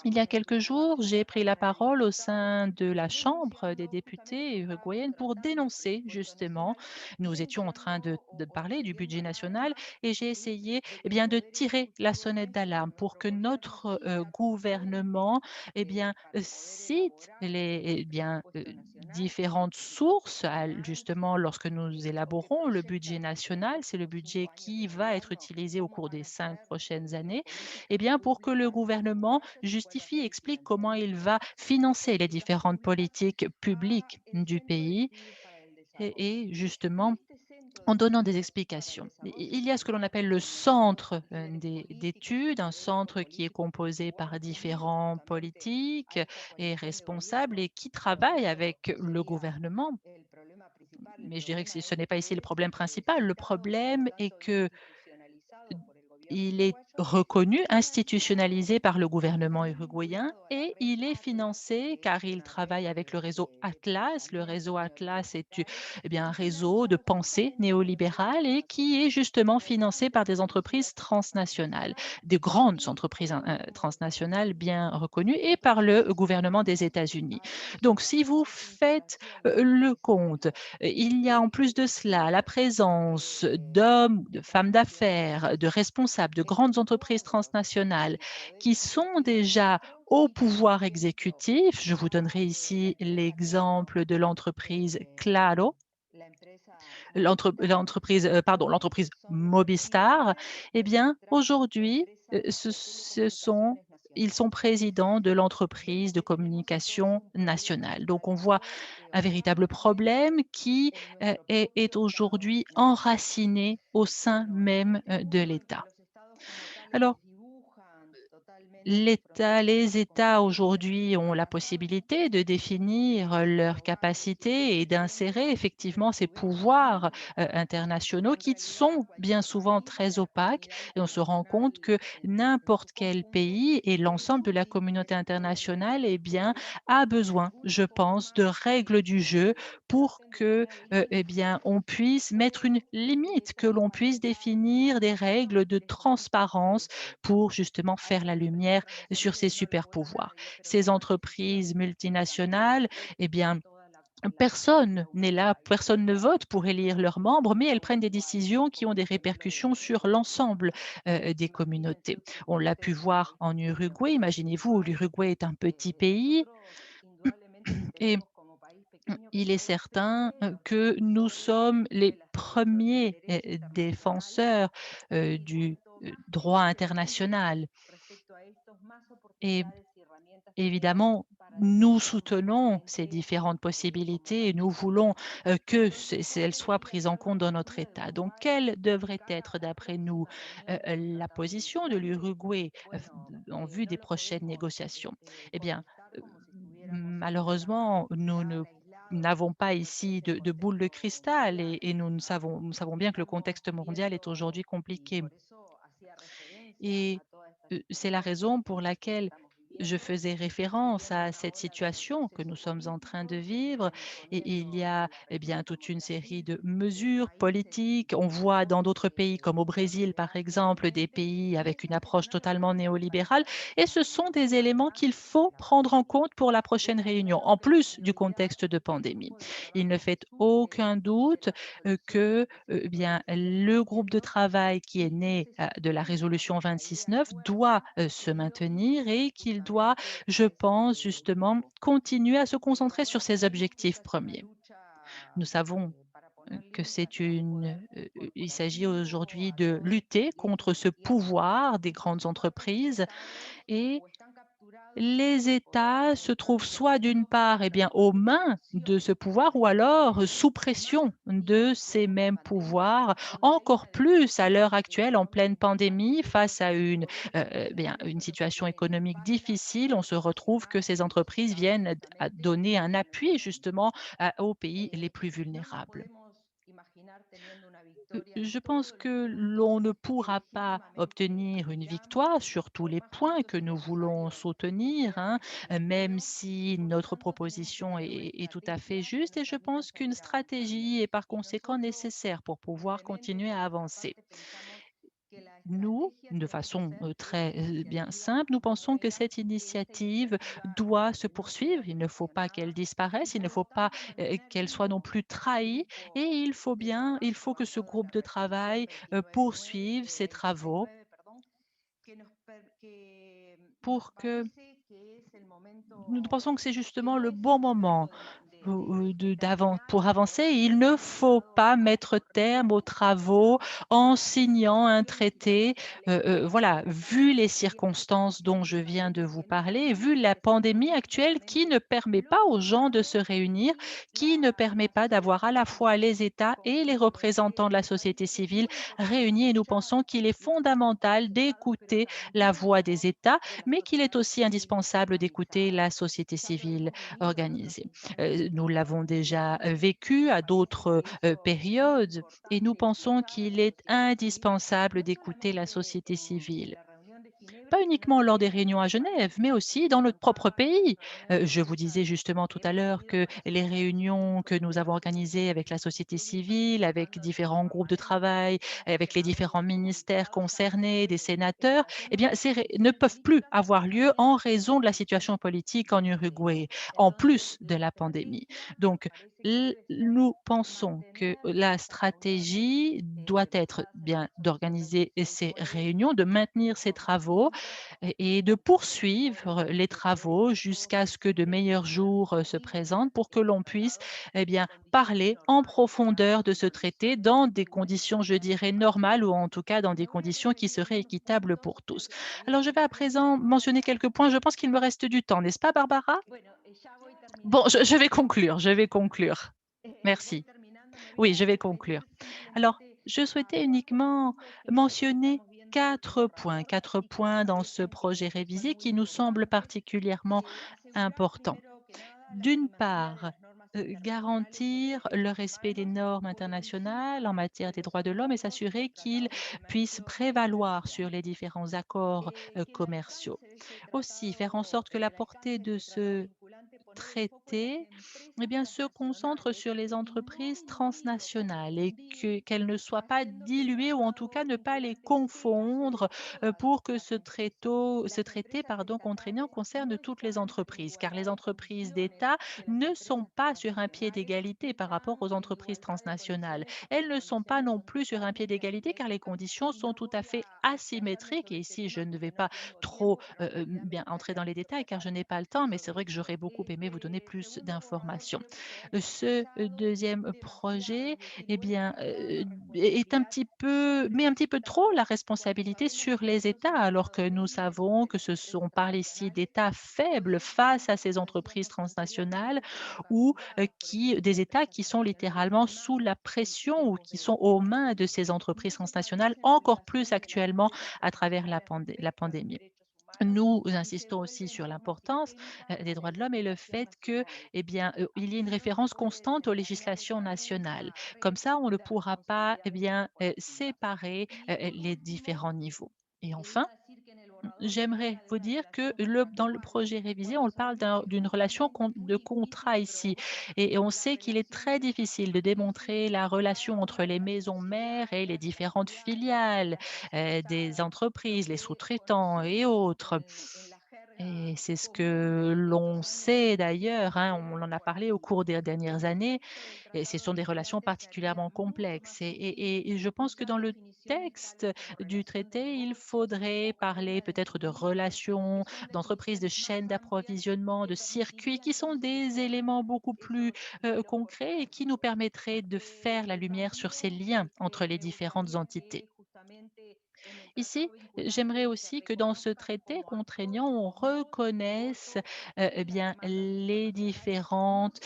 Il y a quelques jours, j'ai pris la parole au sein de la Chambre des députés uruguayenne pour dénoncer justement, nous étions en train de parler du budget national et j'ai essayé de tirer la sonnette d'alarme pour que notre gouvernement cite différentes sources justement lorsque nous élaborons le budget national. C'est le budget qui va être utilisé au cours des 5 prochaines années pour que le gouvernement justifie, explique comment il va financer les différentes politiques publiques du pays et justement en donnant des explications. Il y a ce que l'on appelle le centre d'études, un centre qui est composé par différents politiques et responsables et qui travaillent avec le gouvernement. Mais je dirais que ce n'est pas ici le problème principal. Le problème est que il est reconnu, institutionnalisé par le gouvernement uruguayen et il est financé car il travaille avec le réseau Atlas. Le réseau Atlas est un réseau de pensée néolibérale et qui est justement financé par des entreprises transnationales, de grandes entreprises transnationales bien reconnues et par le gouvernement des États-Unis. Donc, si vous faites le compte, il y a en plus de cela la présence d'hommes, de femmes d'affaires, de responsables de grandes entreprises transnationales qui sont déjà au pouvoir exécutif. Je vous donnerai ici l'exemple de l'entreprise Claro, l'entreprise Mobistar. Aujourd'hui, ce sont ils sont présidents de l'entreprise de communication nationale. Donc on voit un véritable problème qui est aujourd'hui enraciné au sein même de l'État. Alors, les États aujourd'hui ont la possibilité de définir leurs capacités et d'insérer effectivement ces pouvoirs internationaux qui sont bien souvent très opaques. Et on se rend compte que n'importe quel pays et l'ensemble de la communauté internationale, eh bien, a besoin, je pense, de règles du jeu pour que, eh bien, on puisse mettre une limite, que l'on puisse définir des règles de transparence pour justement faire la lumière sur ces super pouvoirs. Ces entreprises multinationales, eh bien, personne n'est là, personne ne vote pour élire leurs membres, mais elles prennent des décisions qui ont des répercussions sur l'ensemble des communautés. On l'a pu voir en Uruguay. Imaginez-vous, l'Uruguay est un petit pays et il est certain que nous sommes les premiers défenseurs du droit international. Et évidemment, nous soutenons ces différentes possibilités et nous voulons que elles soient prises en compte dans notre État. Donc, quelle devrait être, d'après nous, la position de l'Uruguay en vue des prochaines négociations? Eh bien, euh, malheureusement, n'avons pas ici de boule de cristal et nous savons bien que le contexte mondial est aujourd'hui compliqué. Et c'est la raison pour laquelle je faisais référence à cette situation que nous sommes en train de vivre. Et il y a eh bien toute une série de mesures politiques. On voit dans d'autres pays, comme au Brésil par exemple, des pays avec une approche totalement néolibérale. Et ce sont des éléments qu'il faut prendre en compte pour la prochaine réunion, en plus du contexte de pandémie. Il ne fait aucun doute que eh bien, le groupe de travail qui est né de la résolution 26.9 doit se maintenir et qu'il doit, je pense, justement, continuer à se concentrer sur ses objectifs premiers. Nous savons que il s'agit aujourd'hui de lutter contre ce pouvoir des grandes entreprises et les États se trouvent soit d'une part, eh bien, aux mains de ce pouvoir ou alors sous pression de ces mêmes pouvoirs, encore plus à l'heure actuelle en pleine pandémie face à bien, une situation économique difficile. On se retrouve que ces entreprises viennent à donner un appui justement aux pays les plus vulnérables. Je pense que l'on ne pourra pas obtenir une victoire sur tous les points que nous voulons soutenir, hein, même si notre proposition est tout à fait juste et je pense qu'une stratégie est par conséquent nécessaire pour pouvoir continuer à avancer. Nous, de façon très bien simple, nous pensons que cette initiative doit se poursuivre. Il ne faut pas qu'elle disparaisse, il ne faut pas qu'elle soit non plus trahie et il faut que ce groupe de travail poursuive ses travaux pour que nous pensons que c'est justement le bon moment pour avancer. Il ne faut pas mettre terme aux travaux en signant un traité. Voilà, vu les circonstances dont je viens de vous parler, vu la pandémie actuelle qui ne permet pas aux gens de se réunir, qui ne permet pas d'avoir à la fois les États et les représentants de la société civile réunis. Et nous pensons qu'il est fondamental d'écouter la voix des États, mais qu'il est aussi indispensable d'écouter la société civile organisée. Nous l'avons déjà vécu à d'autres périodes et nous pensons qu'il est indispensable d'écouter la société civile. Pas uniquement lors des réunions à Genève, mais aussi dans notre propre pays. Je vous disais justement tout à l'heure que les réunions que nous avons organisées avec la société civile, avec différents groupes de travail, avec les différents ministères concernés, des sénateurs, eh bien, ne peuvent plus avoir lieu en raison de la situation politique en Uruguay, en plus de la pandémie. Donc, Nous pensons que la stratégie doit être bien d'organiser ces réunions, de maintenir ces travaux et de poursuivre les travaux jusqu'à ce que de meilleurs jours se présentent pour que l'on puisse bien parler en profondeur de ce traité dans des conditions, je dirais, normales ou en tout cas dans des conditions qui seraient équitables pour tous. Alors je vais à présent mentionner quelques points. Je pense qu'il me reste du temps, n'est-ce pas, Barbara? Bon, je vais conclure, je vais conclure. Merci. Oui, je vais conclure. Alors, je souhaitais uniquement mentionner 4 points dans ce projet révisé qui nous semblent particulièrement importants. D'une part, garantir le respect des normes internationales en matière des droits de l'homme et s'assurer qu'ils puissent prévaloir sur les différents accords commerciaux. Aussi, faire en sorte que la portée de ce traité se concentre sur les entreprises transnationales et qu'elles ne soient pas diluées ou en tout cas ne pas les confondre pour que ce traité contraignant concerne toutes les entreprises, car les entreprises d'État ne sont pas sur un pied d'égalité par rapport aux entreprises transnationales. Elles ne sont pas non plus sur un pied d'égalité car les conditions sont tout à fait asymétriques. Et ici, je ne vais pas trop bien entrer dans les détails car je n'ai pas le temps, mais c'est vrai que j'aurais beaucoup aimé vous donner plus d'informations. Ce deuxième projet, est un petit peu met un petit peu trop la responsabilité sur les États, alors que nous savons que on parle ici d'États faibles face à ces entreprises transnationales ou des États qui sont littéralement sous la pression ou qui sont aux mains de ces entreprises transnationales, encore plus actuellement à travers la pandémie. Nous insistons aussi sur l'importance des droits de l'homme et le fait que, il y ait une référence constante aux législations nationales. Comme ça, on ne pourra pas, séparer les différents niveaux. Et enfin, j'aimerais vous dire que dans le projet révisé, on parle d'une relation de contrat ici. Et on sait qu'il est très difficile de démontrer la relation entre les maisons mères et les différentes filiales des entreprises, les sous-traitants et autres. Et c'est ce que l'on sait d'ailleurs, hein, on en a parlé au cours des dernières années, et ce sont des relations particulièrement complexes. Et je pense que dans le texte du traité, il faudrait parler peut-être de relations, d'entreprises, de chaînes d'approvisionnement, de circuits, qui sont des éléments beaucoup plus concrets et qui nous permettraient de faire la lumière sur ces liens entre les différentes entités. Ici, j'aimerais aussi que dans ce traité contraignant, on reconnaisse les différentes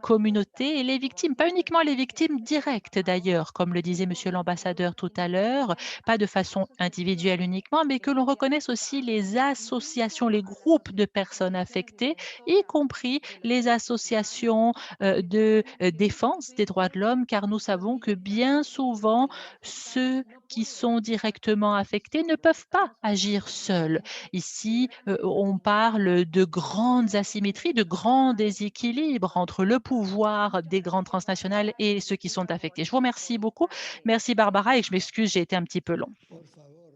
communautés et les victimes, pas uniquement les victimes directes d'ailleurs, comme le disait Monsieur l'ambassadeur tout à l'heure, pas de façon individuelle uniquement, mais que l'on reconnaisse aussi les associations, les groupes de personnes affectées, y compris les associations de défense des droits de l'homme, car nous savons que bien souvent, ceux qui sont directement affectés ne peuvent pas agir seuls. Ici, on parle de grandes asymétries, de grands déséquilibres entre le pouvoir des grandes transnationales et ceux qui sont affectés. Je vous remercie beaucoup. Merci Barbara et je m'excuse, j'ai été un petit peu long. Por favor,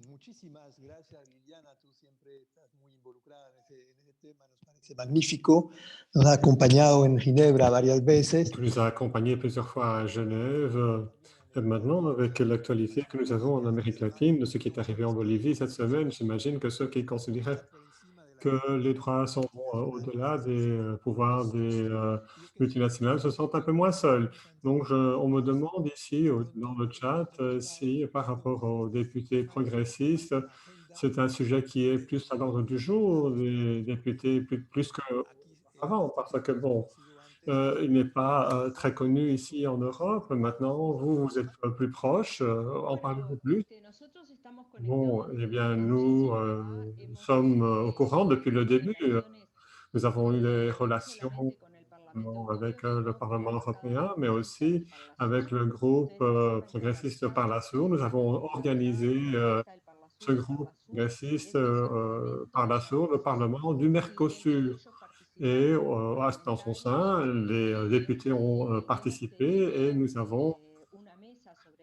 muchísimas gracias, Liliana. Tú siempre estás muy involucrada en ese tema, nos parece magnífico. Nos ha acompañado en Ginebra varias veces. Tu nous as accompagnés plusieurs fois à Genève. Et maintenant, avec l'actualité que nous avons en Amérique latine, de ce qui est arrivé en Bolivie cette semaine, j'imagine que ceux qui considéraient que les droits sont au-delà des pouvoirs des multinationales se sentent un peu moins seuls. Donc, on me demande ici, dans le chat, si par rapport aux députés progressistes, c'est un sujet qui est plus à l'ordre du jour des députés plus qu'avant, parce que, bon, il n'est pas très connu ici en Europe. Maintenant, vous êtes plus proche. En parlez-vous plus? Bon, eh bien, nous sommes au courant depuis le début. Nous avons eu des relations avec le Parlement européen, mais aussi avec le groupe progressiste par la Sour. Nous avons organisé ce groupe progressiste par la Sour, le Parlement du Mercosur. Et dans son sein, les députés ont participé et nous avons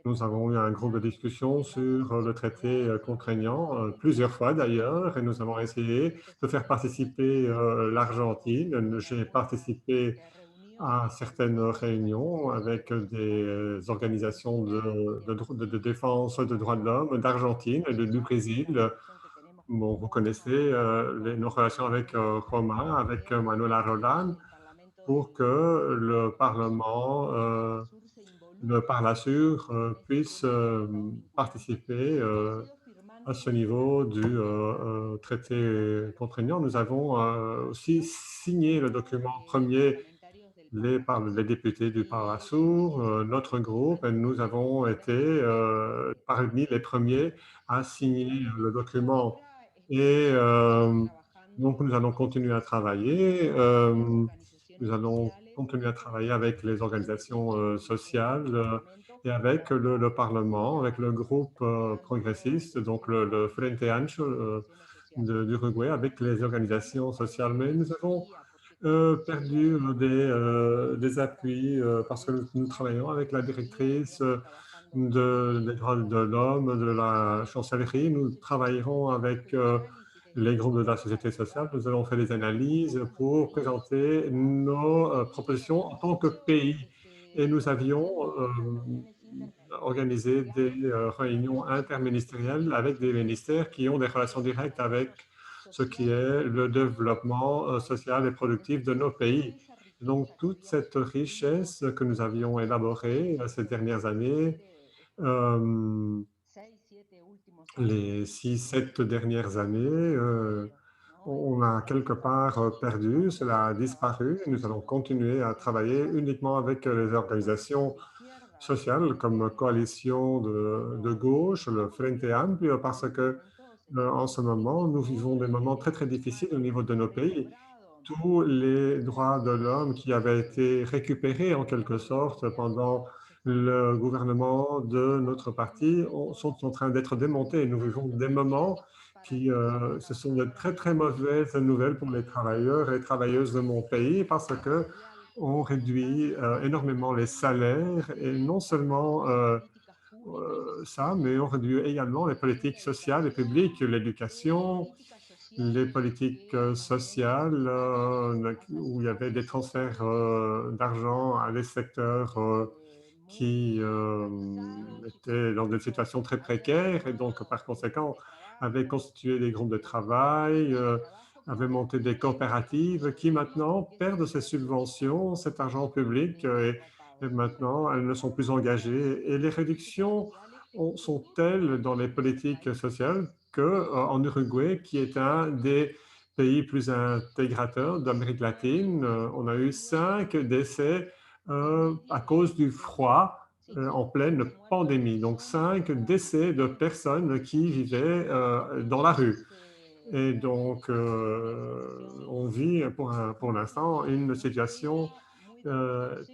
eu un groupe de discussion sur le traité contraignant, plusieurs fois d'ailleurs, et nous avons essayé de faire participer l'Argentine. J'ai participé à certaines réunions avec des organisations de défense de droits de l'homme d'Argentine et du Brésil. Bon, vous connaissez nos relations avec Romain, avec Manuela Roland, pour que le Parlement le Parlasur puisse participer à ce niveau du traité contraignant. Nous avons aussi signé le document premier les députés du Parlasur, notre groupe, et nous avons été parmi les premiers à signer le document. Et donc, nous allons continuer à travailler. Nous allons continuer à travailler avec les organisations sociales et avec le Parlement, avec le groupe progressiste, donc le Frente Ancho d'Uruguay, avec les organisations sociales. Mais nous avons perdu des appuis parce que nous travaillons avec la directrice des droits de l'homme, de la chancellerie. Nous travaillerons avec les groupes de la société sociale. Nous avons fait des analyses pour présenter nos propositions en tant que pays. Et nous avions organisé des réunions interministérielles avec des ministères qui ont des relations directes avec ce qui est le développement social et productif de nos pays. Donc, toute cette richesse que nous avions élaborée ces dernières années, les 6-7 dernières années, on a quelque part perdu, cela a disparu. Nous allons continuer à travailler uniquement avec les organisations sociales comme coalition de gauche, le Frente Amplio, parce que en ce moment, nous vivons des moments très, très difficiles au niveau de nos pays. Tous les droits de l'homme qui avaient été récupérés en quelque sorte pendant le gouvernement de notre parti sont en train d'être démontés. Nous vivons des moments qui, ce sont de très, très mauvaises nouvelles pour les travailleurs et travailleuses de mon pays parce que on réduit énormément les salaires et non seulement ça, mais on réduit également les politiques sociales et publiques, l'éducation, les politiques sociales où il y avait des transferts d'argent à des secteurs qui étaient dans des situations très précaires et donc par conséquent avaient constitué des groupes de travail, avaient monté des coopératives qui maintenant perdent ces subventions, cet argent public et maintenant elles ne sont plus engagées. Et les réductions sont telles dans les politiques sociales qu'en Uruguay, qui est un des pays plus intégrateurs d'Amérique latine, on a eu 5 décès à cause du froid en pleine pandémie. Donc 5 décès de personnes qui vivaient dans la rue. Et donc, on vit pour l'instant une situation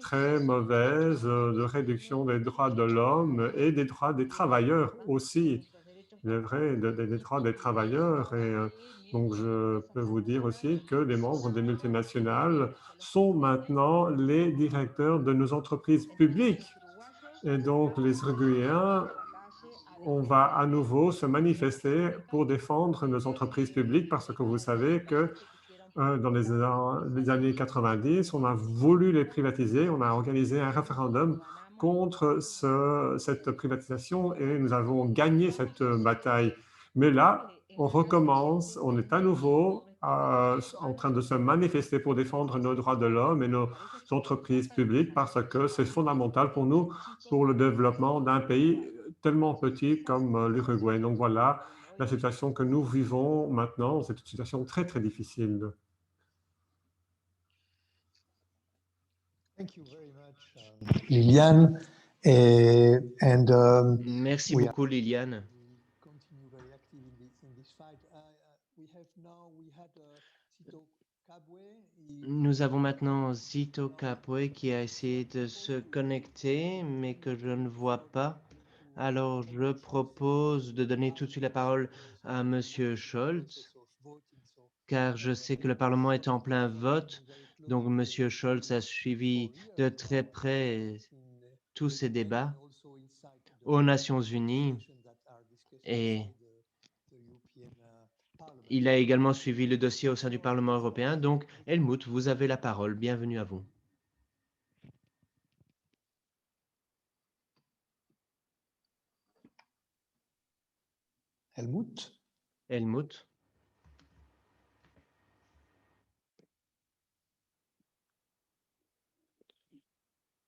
très mauvaise de réduction des droits de l'homme et des droits des travailleurs aussi. Il est vrai, des droits des travailleurs. Et donc, je peux vous dire aussi que les membres des multinationales sont maintenant les directeurs de nos entreprises publiques. Et donc, les Uruguayens, on va à nouveau se manifester pour défendre nos entreprises publiques parce que vous savez que dans les années 90, on a voulu les privatiser, on a organisé un référendum contre cette privatisation et nous avons gagné cette bataille. Mais là, on recommence, on est à nouveau en train de se manifester pour défendre nos droits de l'homme et nos entreprises publiques parce que c'est fondamental pour nous, pour le développement d'un pays tellement petit comme l'Uruguay. Donc voilà la situation que nous vivons maintenant, c'est une situation très, très difficile. Thank you very much, Liliane. Merci beaucoup, Liliane. Continue very active in this fight. We had Cito Cabwe. Nous avons maintenant Zito Capue qui a essayé de se connecter, mais que je ne vois pas. Alors, je propose de donner tout de suite la parole à Monsieur Scholz, car je sais que le Parlement est en plein vote. Donc, Monsieur Scholz a suivi de très près tous ces débats aux Nations Unies et il a également suivi le dossier au sein du Parlement européen. Donc, Helmut, vous avez la parole. Bienvenue à vous. Helmut. Helmut.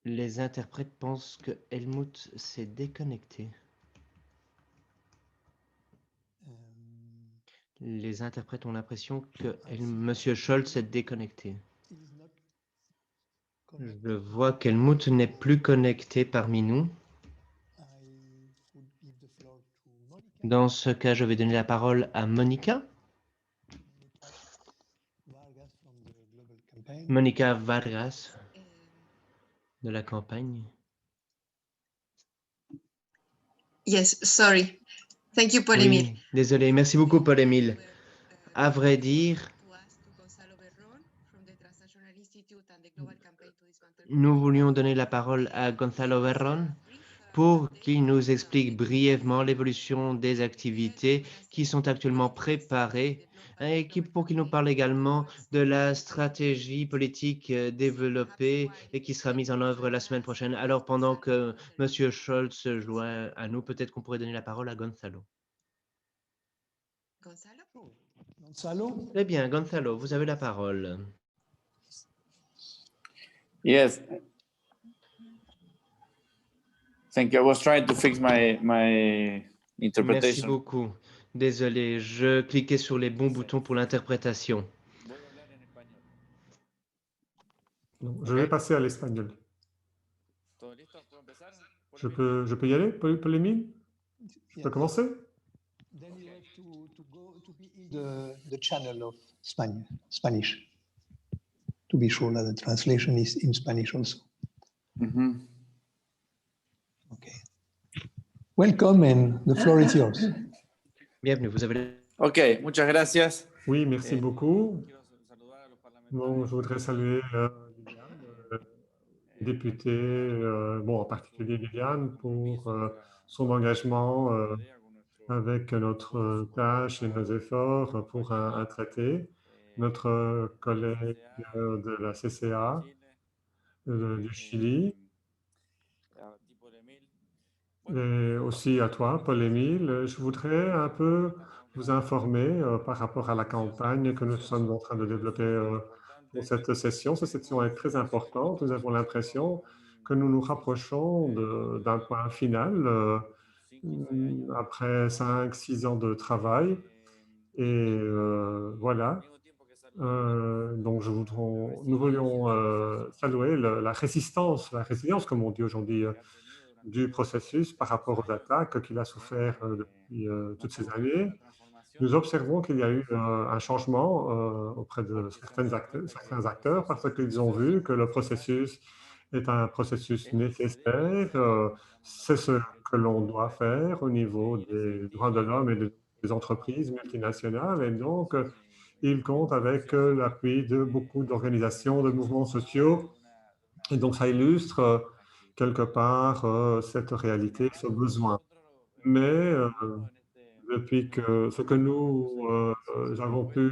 Les interprètes pensent que Helmut s'est déconnecté. Les interprètes ont l'impression que Monsieur Scholz s'est déconnecté. Je vois qu'Helmut n'est plus connecté parmi nous. Dans ce cas, je vais donner la parole à Monica. Monica Vargas de la campagne. Yes, sorry. Thank you, Paul-Émile. Oui, désolé. Merci beaucoup, Paul-Émile. À vrai dire, nous voulions donner la parole à Gonzalo Verron pour qu'il nous explique brièvement l'évolution des activités qui sont actuellement préparées et pour qu'il nous parle également de la stratégie politique développée et qui sera mise en œuvre la semaine prochaine. Alors, pendant que M. Scholz se joint à nous, peut-être qu'on pourrait donner la parole à Gonzalo. Gonzalo? Très bien, Gonzalo, vous avez la parole. Yes. Thank you. I was trying to fix my Merci interpretation. beaucoup. Désolé, je cliquais sur les bons boutons pour l'interprétation. Je vais passer à l'espagnol. Je peux y aller, Paul-Émile? Je peux commencer? Then you have to go to be in the channel of Spanish, to be sure that the translation is in Spanish also. Mhm. Okay. Welcome and the floor is yours. Bienvenue, vous avez... Ok, muchas gracias. Oui, merci beaucoup. Bon, je voudrais saluer Liliane, députée, en particulier Liliane, pour son engagement avec notre tâche et nos efforts pour un traité. Notre collègue de la CCA du Chili, et aussi à toi, Paul-Émile. Je voudrais un peu vous informer par rapport à la campagne que nous sommes en train de développer pour cette session. Cette session est très importante. Nous avons l'impression que nous nous rapprochons d'un point final après 5-6 ans de travail. Et voilà. Donc, nous voulions saluer la résilience, comme on dit aujourd'hui, du processus par rapport aux attaques qu'il a souffert depuis toutes ces années. Nous observons qu'il y a eu un changement auprès de certains acteurs parce qu'ils ont vu que le processus est un processus nécessaire. C'est ce que l'on doit faire au niveau des droits de l'homme et des entreprises multinationales. Et donc, ils comptent avec l'appui de beaucoup d'organisations, de mouvements sociaux. Et donc, ça illustre quelque part cette réalité, ce besoin. Mais depuis que ce que nous avons pu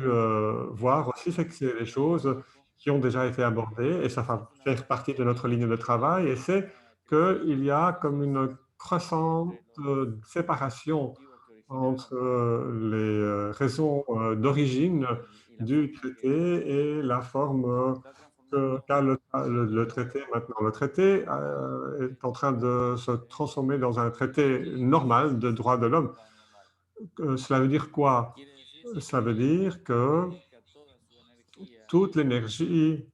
voir aussi, c'est que c'est des choses qui ont déjà été abordées et ça va faire partie de notre ligne de travail. Et c'est qu'il y a comme une croissante séparation entre les raisons d'origine du traité et la forme qu'a le traité maintenant. Le traité est en train de se transformer dans un traité normal de droits de l'homme. Cela veut dire quoi? Ça veut dire que toute l'énergie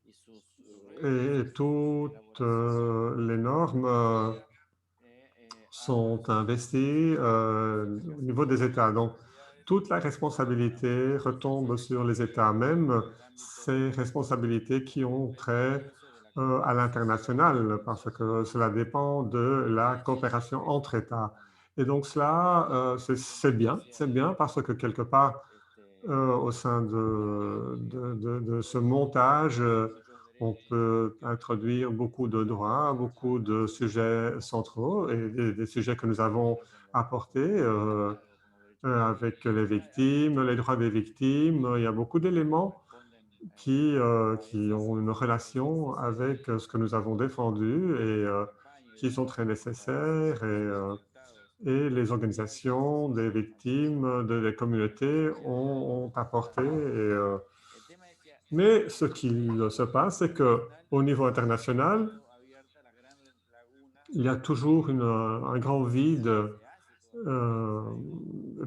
et toutes les normes sont investies au niveau des États. Donc, toute la responsabilité retombe sur les États, même ces responsabilités qui ont trait à l'international, parce que cela dépend de la coopération entre États. Et donc, cela, c'est bien parce que quelque part, au sein de ce montage, on peut introduire beaucoup de droits, beaucoup de sujets centraux et des sujets que nous avons apportés avec les victimes, les droits des victimes. Il y a beaucoup d'éléments qui ont une relation avec ce que nous avons défendu et qui sont très nécessaires. et les organisations des victimes, des communautés ont apporté. Mais ce qu'il se passe, c'est qu'au niveau international, il y a toujours un grand vide.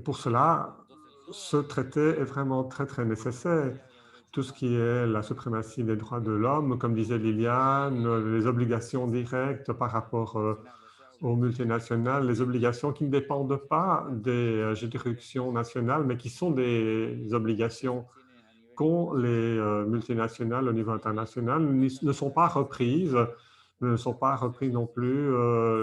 Pour cela, ce traité est vraiment très, très nécessaire. Tout ce qui est la suprématie des droits de l'homme, comme disait Liliane, les obligations directes par rapport aux multinationales, les obligations qui ne dépendent pas des juridictions nationales, mais qui sont des obligations qu'ont les multinationales au niveau international, ne sont pas reprises, ne sont pas repris non plus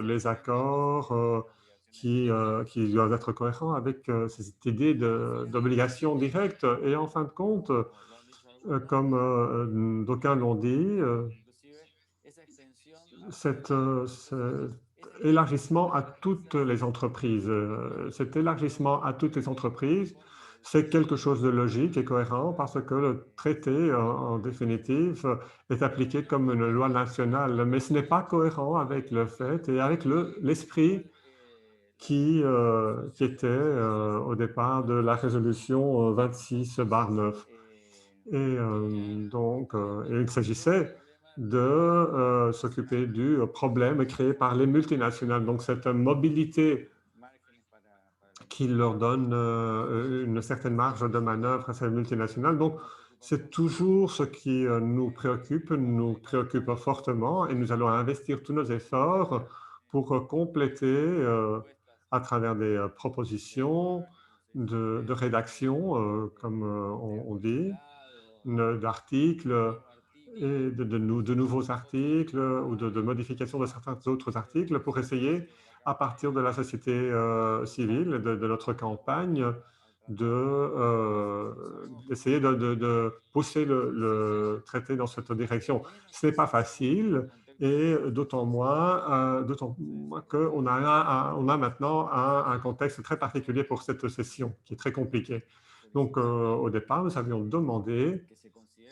les accords qui doivent être cohérents avec cette idée d'obligation directe. Et en fin de compte, comme d'aucuns l'ont dit, cet élargissement à toutes les entreprises, c'est quelque chose de logique et cohérent parce que le traité, en définitive, est appliqué comme une loi nationale, mais ce n'est pas cohérent avec le fait et avec l'esprit qui était au départ de la résolution 26/9. Et donc, il s'agissait de s'occuper du problème créé par les multinationales. Donc, cette mobilité qui leur donne une certaine marge de manœuvre à ces multinationales. Donc, c'est toujours ce qui nous préoccupe fortement et nous allons investir tous nos efforts pour compléter à travers des propositions de rédaction, comme on dit, d'articles et de nouveaux articles ou de modifications de certains autres articles pour essayer, à partir de la société civile, de notre campagne, d'essayer de pousser le traité dans cette direction. Ce n'est pas facile et d'autant moins qu'on a maintenant un contexte très particulier pour cette session qui est très compliqué. Donc, au départ, nous avions demandé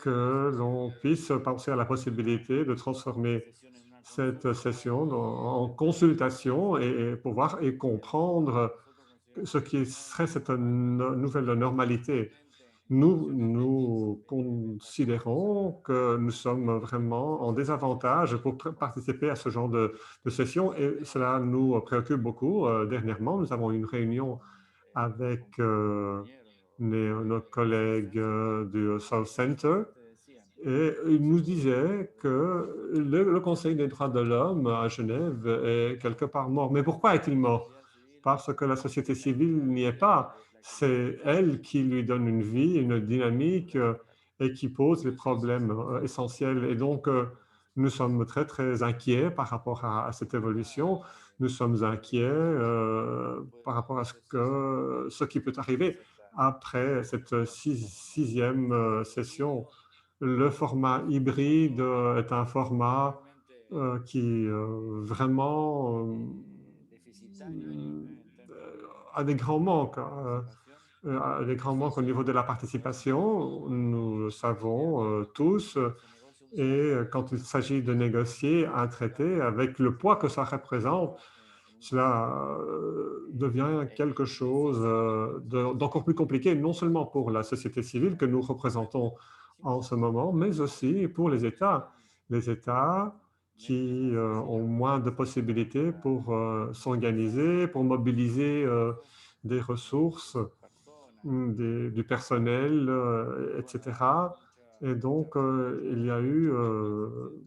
que l'on puisse penser à la possibilité de transformer cette session en consultation et pouvoir et comprendre ce qui serait cette nouvelle normalité. Nous considérons que nous sommes vraiment en désavantage pour participer à ce genre de session et cela nous préoccupe beaucoup. Dernièrement, nous avons eu une réunion avec nos collègues du South Center et ils nous disaient que le Conseil des droits de l'homme à Genève est quelque part mort. Mais pourquoi est-il mort? Parce que la société civile n'y est pas. C'est elle qui lui donne une vie, une dynamique et qui pose les problèmes essentiels. Et donc, nous sommes très, très inquiets par rapport à cette évolution. Nous sommes inquiets par rapport à ce qui peut arriver après cette sixième session. Le format hybride est un format qui vraiment a des grands manques. Des grands manques au niveau de la participation, nous le savons tous. Et quand il s'agit de négocier un traité avec le poids que ça représente, cela devient quelque chose d'encore plus compliqué, non seulement pour la société civile que nous représentons en ce moment, mais aussi pour les États. Les États qui ont moins de possibilités pour s'organiser, pour mobiliser des ressources, du personnel, etc. Et donc, il y a eu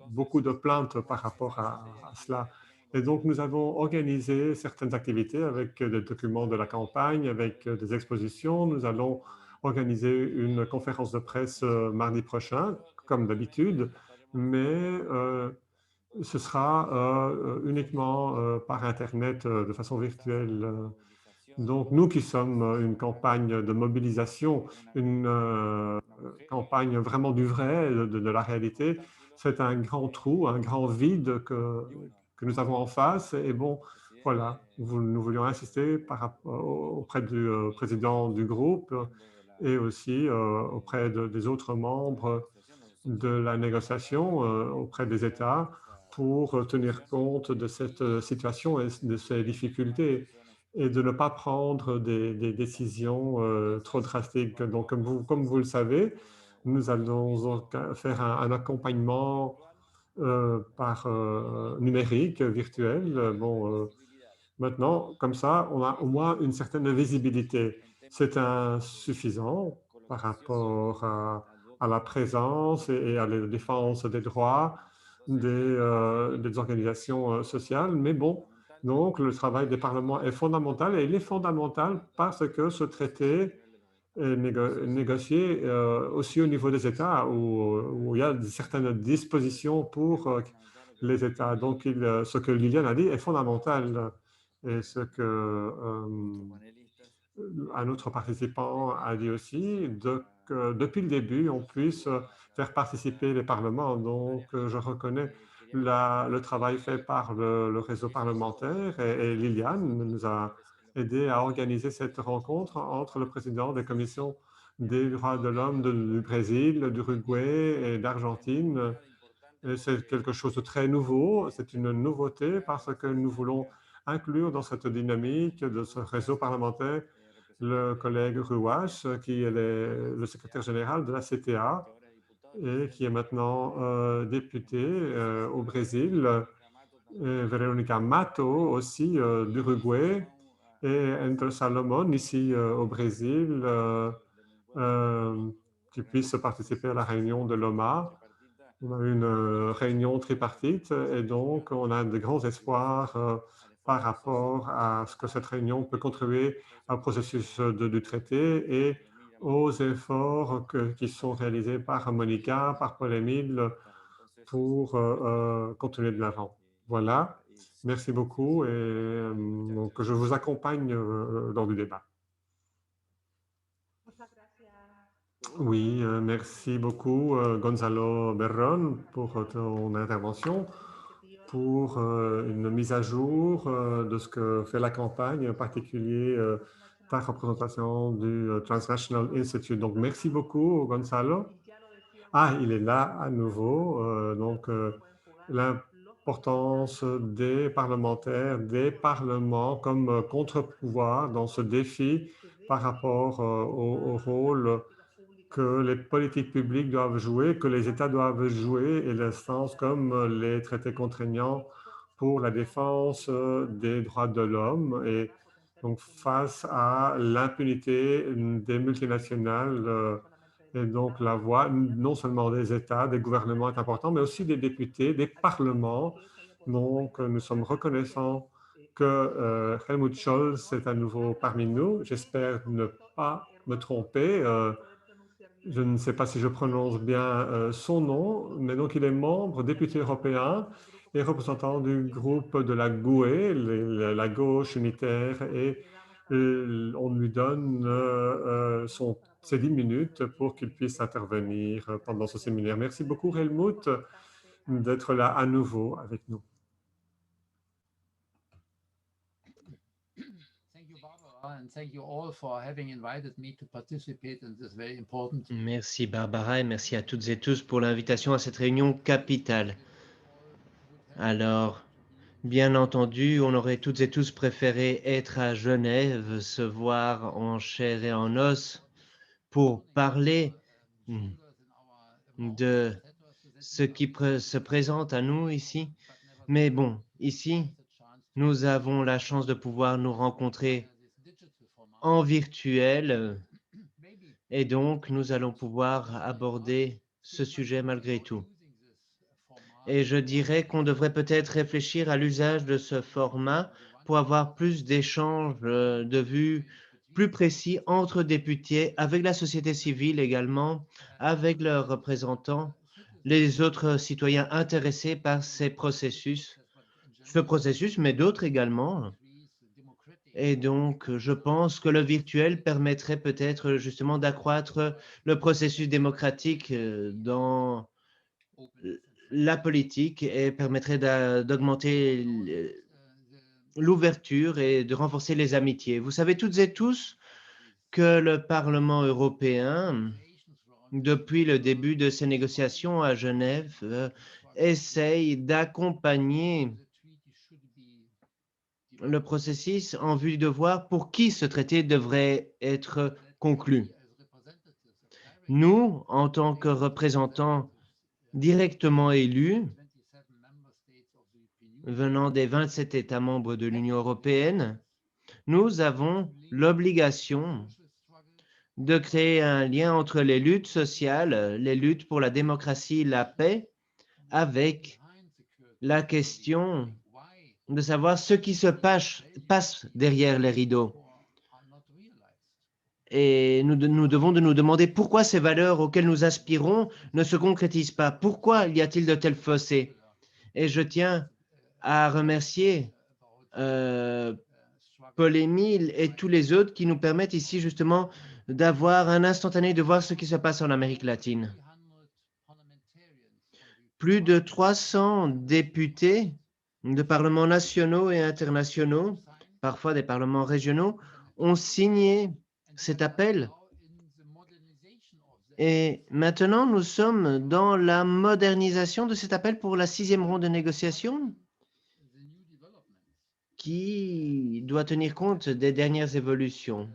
beaucoup de plaintes par rapport à cela. Et donc, nous avons organisé certaines activités avec des documents de la campagne, avec des expositions. Nous allons organiser une conférence de presse mardi prochain, comme d'habitude, mais ce sera uniquement par Internet, de façon virtuelle. Donc, nous qui sommes une campagne de mobilisation, une campagne vraiment du vrai, de la réalité, c'est un grand trou, un grand vide que nous avons en face. Et bon, voilà, nous voulions insister auprès du président du groupe et aussi auprès des autres membres de la négociation, auprès des États, pour tenir compte de cette situation et de ces difficultés. et de ne pas prendre des décisions trop drastiques. Donc, comme vous le savez, nous allons faire un accompagnement par numérique, virtuel. Bon, maintenant, comme ça, on a au moins une certaine visibilité. C'est insuffisant par rapport à la présence et à la défense des droits des organisations sociales. Mais bon, donc le travail des parlements est fondamental et il est fondamental parce que ce traité est négocié aussi au niveau des États où il y a certaines dispositions pour les États. Donc, ce que Liliane a dit est fondamental et ce que un autre participant a dit aussi, que depuis le début, on puisse faire participer les parlements. Donc, je reconnais le travail fait par le réseau parlementaire et Liliane nous a aidé à organiser cette rencontre entre le président des commissions des droits de l'homme du Brésil, d'Uruguay et d'Argentine. C'est quelque chose de très nouveau, c'est une nouveauté parce que nous voulons inclure dans cette dynamique de ce réseau parlementaire le collègue Ruas, qui est le secrétaire général de la CTA et qui est maintenant député au Brésil, et Veronica Mato aussi d'Uruguay, et Enter Salomon ici au Brésil, qui puisse participer à la réunion de l'OMA. On a une réunion tripartite et donc on a de grands espoirs par rapport à ce que cette réunion peut contribuer au processus du traité et aux efforts qui sont réalisés par Monica, par Paul-Émile pour continuer de l'avant. Voilà, merci beaucoup et donc je vous accompagne dans le débat. Oui, merci beaucoup Gonzalo Berron pour ton intervention, pour une mise à jour de ce que fait la campagne, en particulier ta représentation du Transnational Institute. Donc, merci beaucoup Gonzalo. Ah, il est là à nouveau. Donc, l'importance des parlementaires, des parlements comme contre-pouvoir dans ce défi par rapport au rôle que les politiques publiques doivent jouer, que les États doivent jouer, et l'instance comme les traités contraignants pour la défense des droits de l'homme. Et donc, face à l'impunité des multinationales, et donc la voix non seulement des États, des gouvernements est importante, mais aussi des députés, des parlements. Donc, nous sommes reconnaissants que Helmut Scholz est à nouveau parmi nous. J'espère ne pas me tromper. Je ne sais pas si je prononce bien son nom, mais donc il est membre, député européen et représentant du groupe de la GUE, la gauche unitaire, et on lui donne ses 10 minutes pour qu'il puisse intervenir pendant ce séminaire. Merci beaucoup, Helmut, d'être là à nouveau avec nous. Merci Barbara et merci à toutes et tous pour l'invitation à cette réunion capitale. Alors, bien entendu, on aurait toutes et tous préféré être à Genève, se voir en chair et en os pour parler de ce qui se présente à nous ici. Mais bon, ici, nous avons la chance de pouvoir nous rencontrer en virtuel et donc nous allons pouvoir aborder ce sujet malgré tout. Et je dirais qu'on devrait peut-être réfléchir à l'usage de ce format pour avoir plus d'échanges de vues plus précis entre députés, avec la société civile également, avec leurs représentants, les autres citoyens intéressés par ce processus, mais d'autres également. Et donc, je pense que le virtuel permettrait peut-être justement d'accroître le processus démocratique dans la politique et permettrait d'augmenter l'ouverture et de renforcer les amitiés. Vous savez toutes et tous que le Parlement européen, depuis le début de ces négociations à Genève, essaye d'accompagner le processus en vue de voir pour qui ce traité devrait être conclu. Nous, en tant que représentants directement élus, venant des 27 États membres de l'Union européenne, nous avons l'obligation de créer un lien entre les luttes sociales, les luttes pour la démocratie et la paix, avec la question de savoir ce qui se passe derrière les rideaux. Et nous devons nous demander pourquoi ces valeurs auxquelles nous aspirons ne se concrétisent pas. Pourquoi y a-t-il de tels fossés? Et je tiens à remercier Paul-Émile et tous les autres qui nous permettent ici justement d'avoir un instantané de voir ce qui se passe en Amérique latine. Plus de 300 députés de parlements nationaux et internationaux, parfois des parlements régionaux, ont signé cet appel. Et maintenant, nous sommes dans la modernisation de cet appel pour la 6e ronde de négociations qui doit tenir compte des dernières évolutions.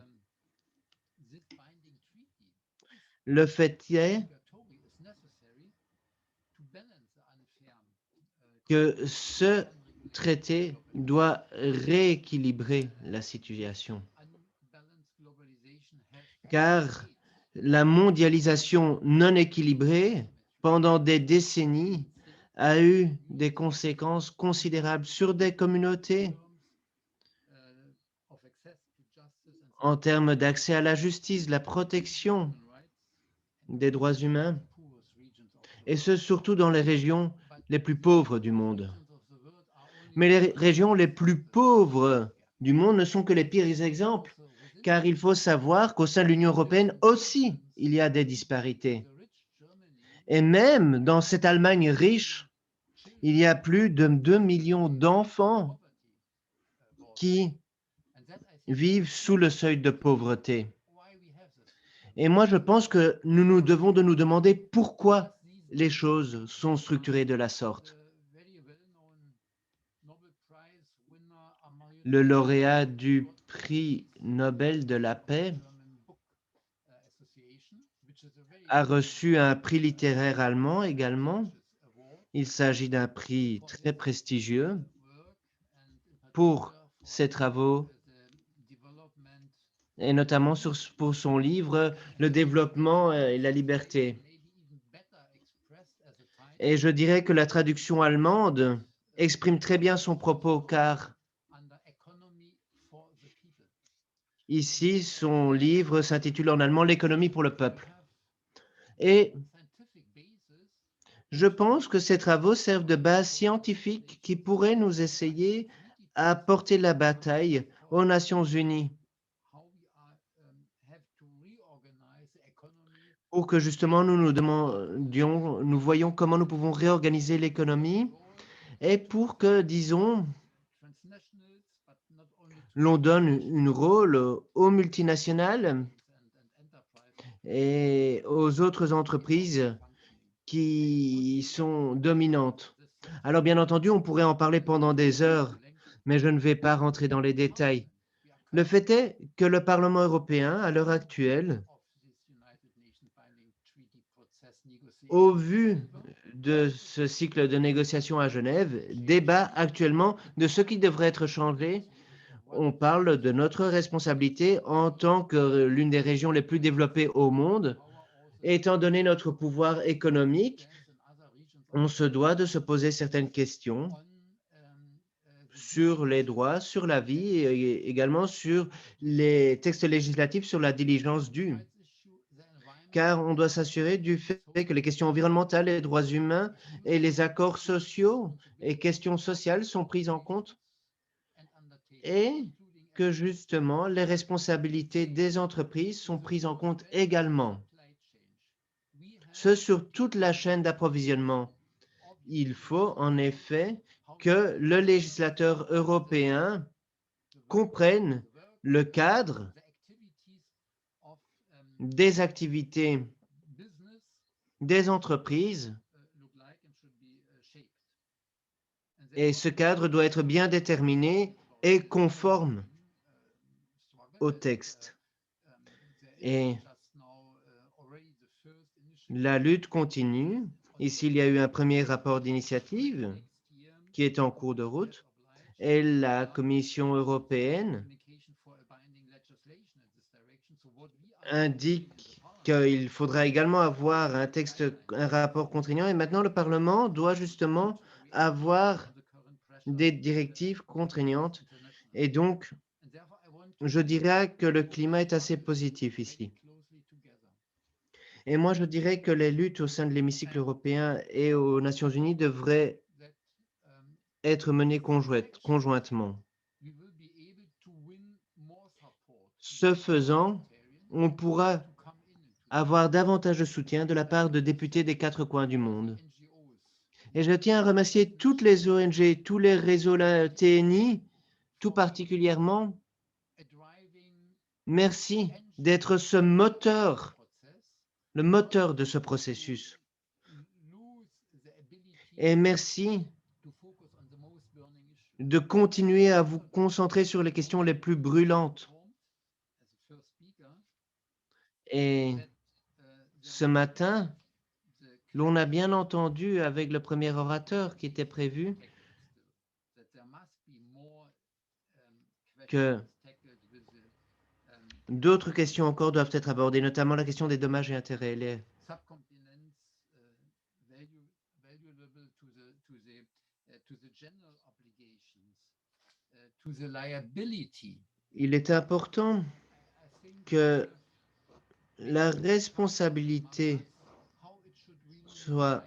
Le fait est que ce traité doit rééquilibrer la situation, car la mondialisation non équilibrée pendant des décennies a eu des conséquences considérables sur des communautés en termes d'accès à la justice, la protection des droits humains, et ce surtout dans les régions les plus pauvres du monde. Mais les régions les plus pauvres du monde ne sont que les pires exemples, car il faut savoir qu'au sein de l'Union européenne aussi, il y a des disparités. Et même dans cette Allemagne riche, il y a plus de 2 millions d'enfants qui vivent sous le seuil de pauvreté. Et moi, je pense que nous devons nous demander pourquoi les choses sont structurées de la sorte. Le lauréat du prix Nobel de la paix a reçu un prix littéraire allemand également. Il s'agit d'un prix très prestigieux pour ses travaux et notamment pour son livre « Le développement et la liberté ». Et je dirais que la traduction allemande exprime très bien son propos, car ici, son livre s'intitule en allemand « L'économie pour le peuple ». Et je pense que ces travaux servent de base scientifique qui pourrait nous essayer à porter la bataille aux Nations Unies pour que justement nous voyions comment nous pouvons réorganiser l'économie et pour que, disons, l'on donne un rôle aux multinationales et aux autres entreprises qui sont dominantes. Alors, bien entendu, on pourrait en parler pendant des heures, mais je ne vais pas rentrer dans les détails. Le fait est que le Parlement européen, à l'heure actuelle, au vu de ce cycle de négociations à Genève, débat actuellement de ce qui devrait être changé. On parle de notre responsabilité en tant que l'une des régions les plus développées au monde. Étant donné notre pouvoir économique, on se doit de se poser certaines questions sur les droits, sur la vie et également sur les textes législatifs sur la diligence due. Car on doit s'assurer du fait que les questions environnementales, les droits humains et les accords sociaux et questions sociales sont prises en compte et que justement les responsabilités des entreprises sont prises en compte également. Ce sur toute la chaîne d'approvisionnement. Il faut en effet que le législateur européen comprenne le cadre des activités des entreprises et ce cadre doit être bien déterminé est conforme au texte. Et la lutte continue. Ici, il y a eu un premier rapport d'initiative qui est en cours de route et la Commission européenne indique qu'il faudra également avoir un rapport contraignant et maintenant le Parlement doit justement avoir des directives contraignantes et donc je dirais que le climat est assez positif ici. Et moi, je dirais que les luttes au sein de l'hémicycle européen et aux Nations Unies devraient être menées conjointement. Ce faisant, on pourra avoir davantage de soutien de la part de députés des 4 coins du monde. Et je tiens à remercier toutes les ONG, tous les réseaux TNI, tout particulièrement. Merci d'être ce moteur, le moteur de ce processus. Et merci de continuer à vous concentrer sur les questions les plus brûlantes. Et ce matin, l'on a bien entendu avec le premier orateur qui était prévu que d'autres questions encore doivent être abordées, notamment la question des dommages et intérêts. Il est important que la responsabilité soit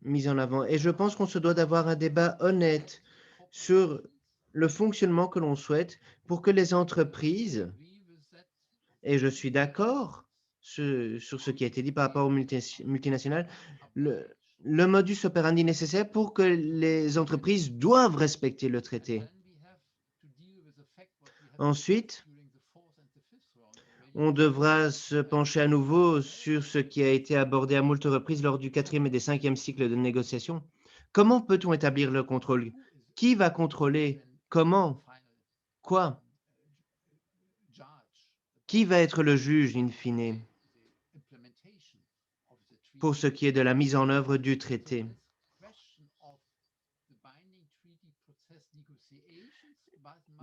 mise en avant. Et je pense qu'on se doit d'avoir un débat honnête sur le fonctionnement que l'on souhaite pour que les entreprises, et je suis d'accord sur ce qui a été dit par rapport aux multinationales, le modus operandi nécessaire pour que les entreprises doivent respecter le traité. Ensuite, on devra se pencher à nouveau sur ce qui a été abordé à moult reprises lors du 4e et des 5e cycles de négociation. Comment peut-on établir le contrôle? Qui va contrôler? Comment? Quoi? Qui va être le juge, in fine, pour ce qui est de la mise en œuvre du traité?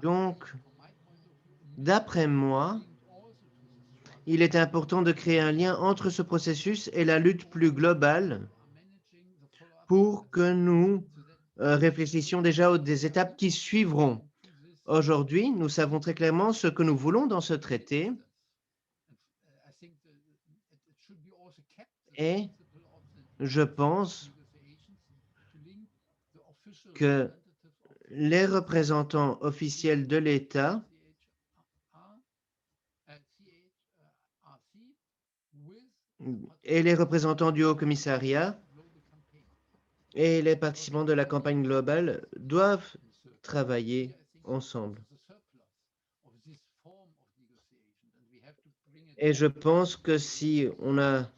Donc, d'après moi, il est important de créer un lien entre ce processus et la lutte plus globale pour que nous réfléchissions déjà aux des étapes qui suivront. Aujourd'hui, nous savons très clairement ce que nous voulons dans ce traité et je pense que les représentants officiels de l'État et les représentants du Haut-Commissariat et les participants de la campagne globale doivent travailler ensemble. Et je pense que si on a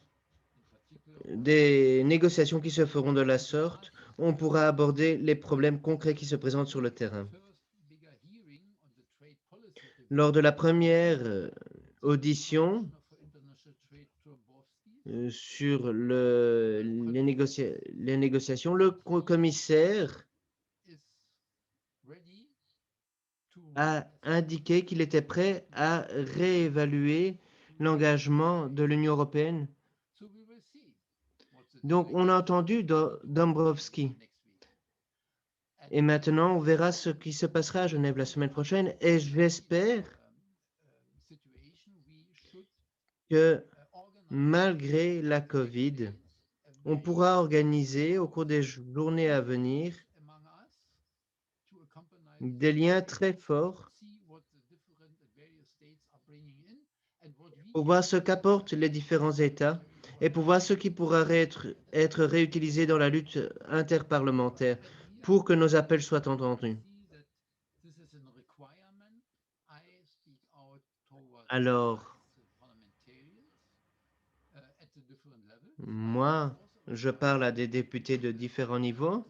des négociations qui se feront de la sorte, on pourra aborder les problèmes concrets qui se présentent sur le terrain. Lors de la première audition sur les négociations, le commissaire a indiqué qu'il était prêt à réévaluer l'engagement de l'Union européenne. Donc, on a entendu Dombrovski. Et maintenant, on verra ce qui se passera à Genève la semaine prochaine. Et j'espère que malgré la COVID, on pourra organiser au cours des journées à venir des liens très forts pour voir ce qu'apportent les différents États et pour voir ce qui pourra être réutilisé dans la lutte interparlementaire pour que nos appels soient entendus. Alors, moi, je parle à des députés de différents niveaux.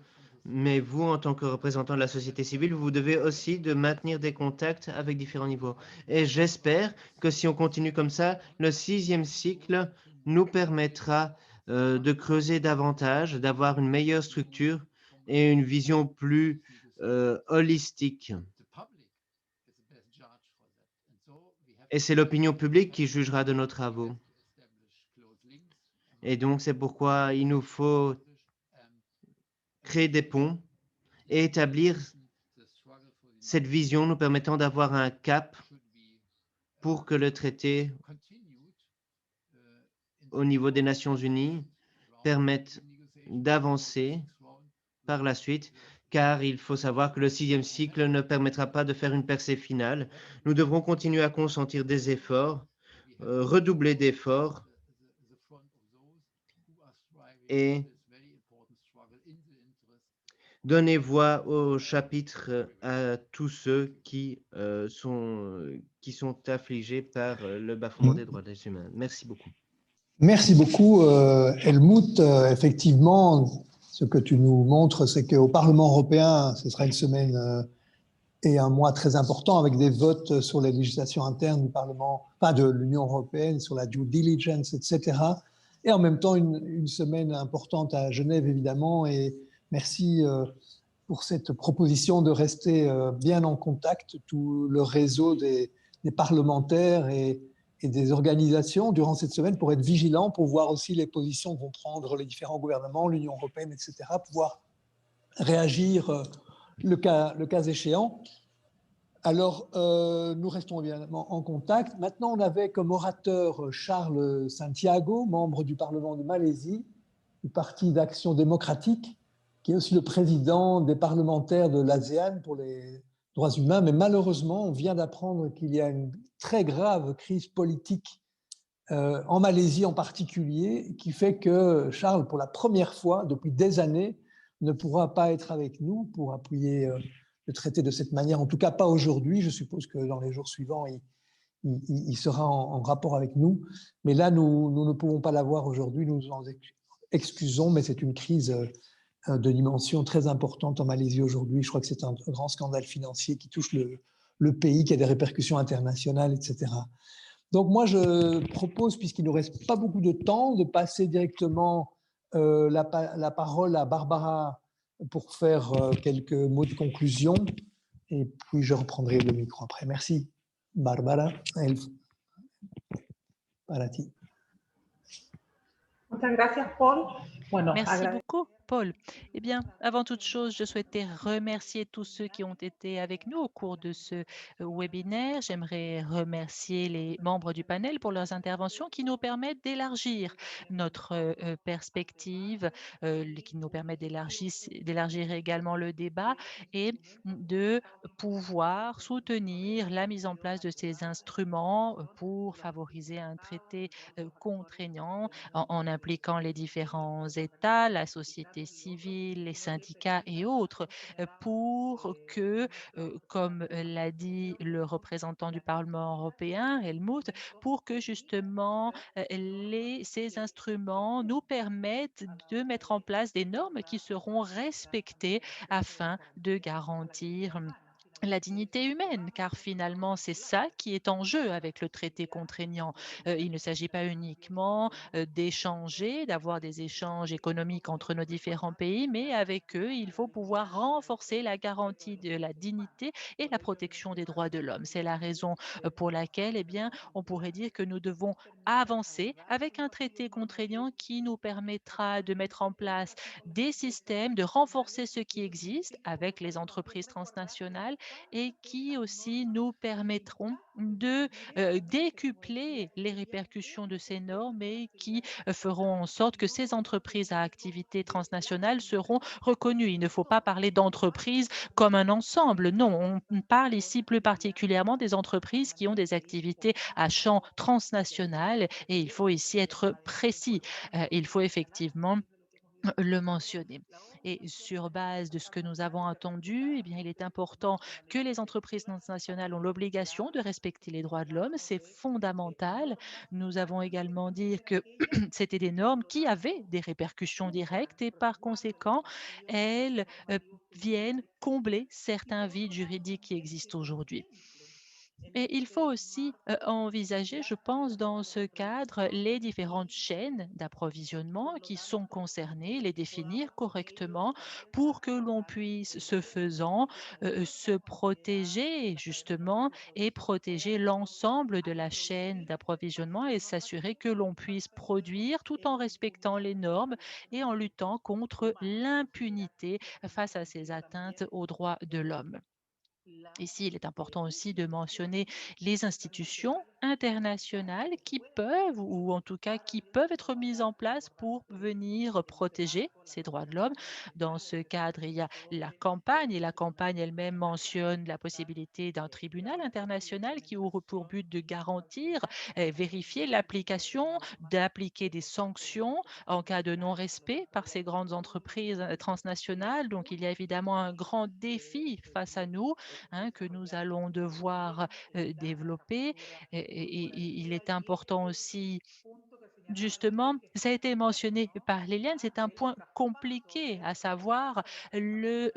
Mais vous, en tant que représentant de la société civile, vous devez aussi de maintenir des contacts avec différents niveaux. Et j'espère que si on continue comme ça, le 6e cycle nous permettra de creuser davantage, d'avoir une meilleure structure et une vision plus holistique. Et c'est l'opinion publique qui jugera de nos travaux. Et donc, c'est pourquoi il nous faut créer des ponts et établir cette vision nous permettant d'avoir un cap pour que le traité au niveau des Nations Unies permette d'avancer par la suite, car il faut savoir que le 6e cycle ne permettra pas de faire une percée finale. Nous devrons continuer à consentir des efforts, redoubler d'efforts et donner voix au chapitre à tous ceux qui sont affligés par le bafouement des droits des humains. Merci beaucoup. Merci beaucoup, Helmut. Effectivement, ce que tu nous montres, c'est qu'au Parlement européen, ce sera une semaine et un mois très important avec des votes sur les législations internes du Parlement, pas de l'Union européenne, sur la due diligence, etc. Et en même temps, une semaine importante à Genève, évidemment. Et merci pour cette proposition de rester bien en contact, tout le réseau des parlementaires et des organisations durant cette semaine pour être vigilants, pour voir aussi les positions que vont prendre les différents gouvernements, l'Union européenne, etc., pouvoir réagir le cas échéant. Alors, nous restons évidemment en contact. Maintenant, on avait comme orateur Charles Santiago, membre du Parlement de Malaisie, du Parti d'Action démocratique, qui est aussi le président des parlementaires de l'ASEAN pour les droits humains. Mais malheureusement, on vient d'apprendre qu'il y a une très grave crise politique en Malaisie en particulier, qui fait que Charles, pour la première fois depuis des années, ne pourra pas être avec nous pour appuyer le traité de cette manière, en tout cas pas aujourd'hui. Je suppose que dans les jours suivants, il sera en rapport avec nous. Mais là, nous ne pouvons pas l'avoir aujourd'hui, nous nous en excusons, mais c'est une crise de dimension très importante en Malaisie aujourd'hui. Je crois que c'est un grand scandale financier qui touche le pays, qui a des répercussions internationales, etc. Donc moi, je propose, puisqu'il ne nous reste pas beaucoup de temps, de passer directement la parole à Barbara pour faire quelques mots de conclusion. Et puis, je reprendrai le micro après. Merci. Barbara, para ti. Muchas gracias, Paul. Bueno, Merci beaucoup, Paul. Eh bien, avant toute chose, je souhaitais remercier tous ceux qui ont été avec nous au cours de ce webinaire. J'aimerais remercier les membres du panel pour leurs interventions qui nous permettent d'élargir notre perspective, qui nous permettent d'élargir également le débat et de pouvoir soutenir la mise en place de ces instruments pour favoriser un traité contraignant en impliquant les différents États, la société civile, les syndicats et autres, pour que, comme l'a dit le représentant du Parlement européen, Helmut, pour que justement ces instruments nous permettent de mettre en place des normes qui seront respectées afin de garantir la dignité humaine, car finalement, c'est ça qui est en jeu avec le traité contraignant. Il ne s'agit pas uniquement d'échanger, d'avoir des échanges économiques entre nos différents pays, mais avec eux, il faut pouvoir renforcer la garantie de la dignité et la protection des droits de l'homme. C'est la raison pour laquelle, eh bien, on pourrait dire que nous devons avancer avec un traité contraignant qui nous permettra de mettre en place des systèmes, de renforcer ce qui existe avec les entreprises transnationales et qui aussi nous permettront de décupler les répercussions de ces normes et qui feront en sorte que ces entreprises à activité transnationale seront reconnues. Il ne faut pas parler d'entreprises comme un ensemble. Non, on parle ici plus particulièrement des entreprises qui ont des activités à champ transnational et il faut ici être précis. Il faut effectivement le mentionner. Et sur base de ce que nous avons entendu, eh bien, il est important que les entreprises transnationales ont l'obligation de respecter les droits de l'homme. C'est fondamental. Nous avons également dit que c'était des normes qui avaient des répercussions directes et par conséquent, elles viennent combler certains vides juridiques qui existent aujourd'hui. Et il faut aussi envisager, je pense, dans ce cadre, les différentes chaînes d'approvisionnement qui sont concernées, les définir correctement pour que l'on puisse, ce faisant, se protéger justement et protéger l'ensemble de la chaîne d'approvisionnement et s'assurer que l'on puisse produire tout en respectant les normes et en luttant contre l'impunité face à ces atteintes aux droits de l'homme. Ici, il est important aussi de mentionner les institutions internationales qui peuvent, ou en tout cas qui peuvent être mises en place pour venir protéger ces droits de l'homme. Dans ce cadre, il y a la campagne, et la campagne elle-même mentionne la possibilité d'un tribunal international qui aurait pour but de garantir et vérifier l'application, d'appliquer des sanctions en cas de non-respect par ces grandes entreprises transnationales. Donc, il y a évidemment un grand défi face à nous, que nous allons devoir développer. Il est important aussi, justement, ça a été mentionné par Liliane, c'est un point compliqué, à savoir le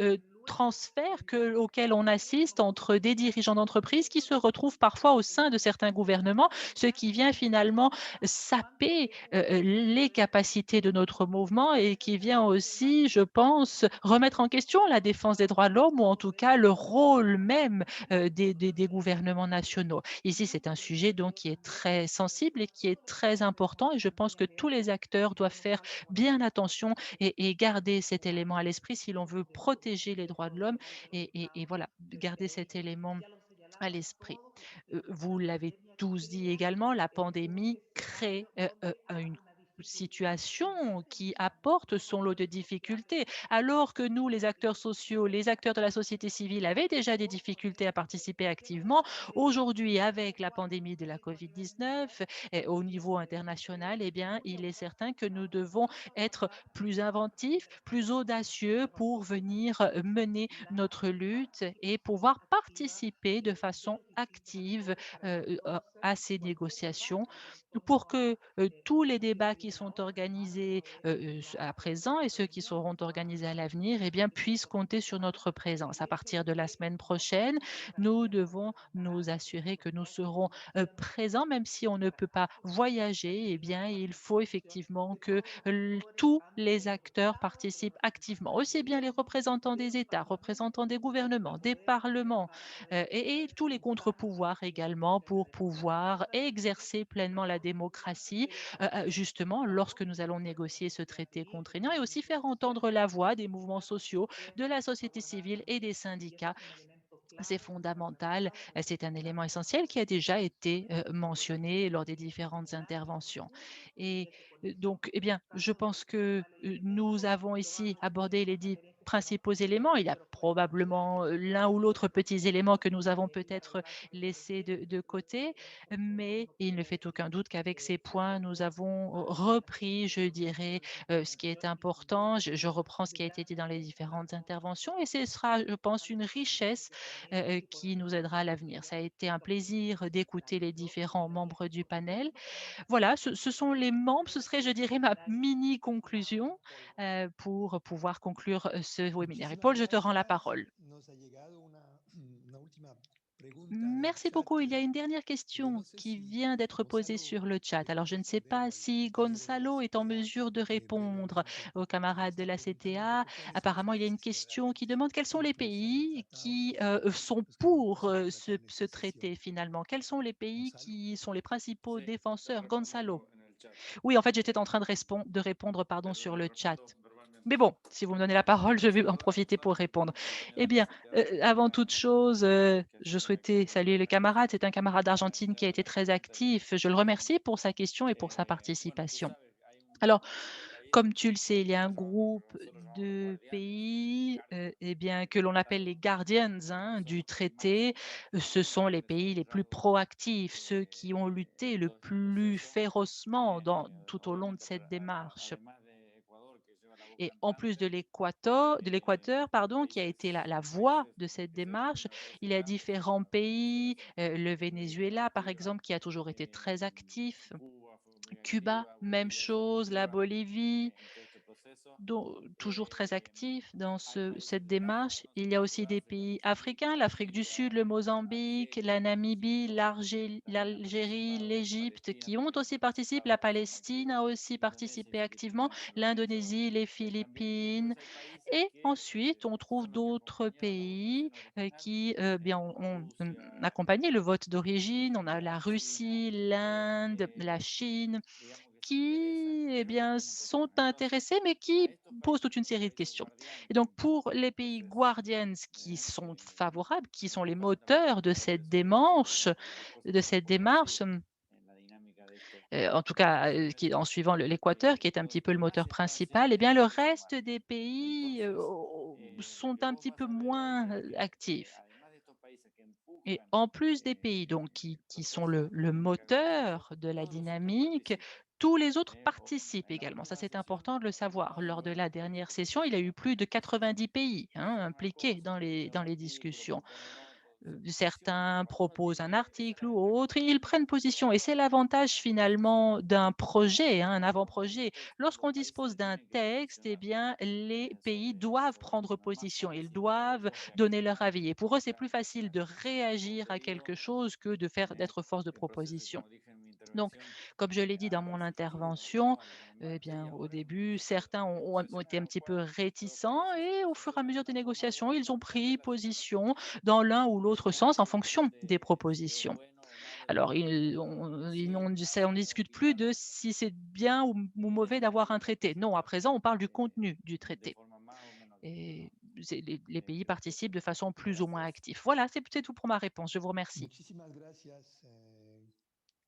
transfert auquel on assiste entre des dirigeants d'entreprise qui se retrouvent parfois au sein de certains gouvernements, ce qui vient finalement saper les capacités de notre mouvement et qui vient aussi, je pense, remettre en question la défense des droits de l'homme ou en tout cas le rôle même des gouvernements nationaux. Ici, c'est un sujet donc qui est très sensible et qui est très important et je pense que tous les acteurs doivent faire bien attention et garder cet élément à l'esprit si l'on veut protéger les droits de l'homme et voilà, garder cet élément à l'esprit. Vous l'avez tous dit également, la pandémie crée une situation qui apporte son lot de difficultés. Alors que nous, les acteurs sociaux, les acteurs de la société civile avaient déjà des difficultés à participer activement, aujourd'hui, avec la pandémie de la COVID-19 au niveau international, eh bien, il est certain que nous devons être plus inventifs, plus audacieux pour venir mener notre lutte et pouvoir participer de façon active à ces négociations pour que tous les débats qui sont organisés à présent et ceux qui seront organisés à l'avenir eh bien, puissent compter sur notre présence. À partir de la semaine prochaine, nous devons nous assurer que nous serons présents, même si on ne peut pas voyager, eh bien, il faut effectivement que tous les acteurs participent activement, aussi bien les représentants des États, représentants des gouvernements, des parlements et tous les contre-pouvoirs également pour pouvoir exercer pleinement la démocratie, justement lorsque nous allons négocier ce traité contraignant et aussi faire entendre la voix des mouvements sociaux, de la société civile et des syndicats. C'est fondamental, c'est un élément essentiel qui a déjà été mentionné lors des différentes interventions. Et donc, eh bien, je pense que nous avons ici abordé les 10 principaux éléments. Il y a probablement l'un ou l'autre petits éléments que nous avons peut-être laissés de côté, mais il ne fait aucun doute qu'avec ces points, nous avons repris, je dirais, ce qui est important. Je reprends ce qui a été dit dans les différentes interventions et ce sera, je pense, une richesse qui nous aidera à l'avenir. Ça a été un plaisir d'écouter les différents membres du panel. Voilà, ce sont les membres, ce serait, je dirais, ma mini conclusion pour pouvoir conclure ce webinaire. Et Paul, je te rends la parole. Merci beaucoup. Il y a une dernière question qui vient d'être posée sur le chat. Alors, je ne sais pas si Gonzalo est en mesure de répondre aux camarades de la CTA. Apparemment, il y a une question qui demande quels sont les pays qui sont pour ce traité finalement. Quels sont les pays qui sont les principaux défenseurs? Gonzalo. Oui, en fait, j'étais en train de répondre pardon, sur le chat. Mais bon, si vous me donnez la parole, je vais en profiter pour répondre. Eh bien, avant toute chose, je souhaitais saluer le camarade. C'est un camarade d'Argentine qui a été très actif. Je le remercie pour sa question et pour sa participation. Alors, comme tu le sais, il y a un groupe de pays eh bien, que l'on appelle les guardians du traité. Ce sont les pays les plus proactifs, ceux qui ont lutté le plus férocement tout au long de cette démarche. Et en plus de l'Équateur, pardon, qui a été la voix de cette démarche, il y a différents pays, le Venezuela, par exemple, qui a toujours été très actif. Cuba, même chose, la Bolivie, toujours très actif dans cette démarche. Il y a aussi des pays africains, l'Afrique du Sud, le Mozambique, la Namibie, l'Algérie, l'Égypte, qui ont aussi participé. La Palestine a aussi participé activement, l'Indonésie, les Philippines. Et ensuite, on trouve d'autres pays qui bien, ont accompagné le vote d'origine. On a la Russie, l'Inde, la Chine, qui bien, sont intéressés, mais qui posent toute une série de questions. Et donc, pour les pays Guardians qui sont favorables, qui sont les moteurs de cette démarche, en tout cas, en suivant l'Équateur, qui est un petit peu le moteur principal, eh bien, le reste des pays sont un petit peu moins actifs. Et en plus des pays donc, qui sont le moteur de la dynamique, tous les autres participent également. Ça, c'est important de le savoir. Lors de la dernière session, il y a eu plus de 90 pays impliqués dans les discussions. Certains proposent un article ou autre, et ils prennent position. Et c'est l'avantage finalement d'un projet, un avant-projet. Lorsqu'on dispose d'un texte, eh bien, les pays doivent prendre position, ils doivent donner leur avis. Et pour eux, c'est plus facile de réagir à quelque chose que d'être force de proposition. Donc, comme je l'ai dit dans mon intervention, eh bien, au début, certains ont été un petit peu réticents et au fur et à mesure des négociations, ils ont pris position dans l'un ou l'autre sens en fonction des propositions. Alors, on ne discute plus de si c'est bien ou mauvais d'avoir un traité. Non, à présent, on parle du contenu du traité. Et les pays participent de façon plus ou moins active. Voilà, c'est tout pour ma réponse. Je vous remercie. Muchísimas gracias,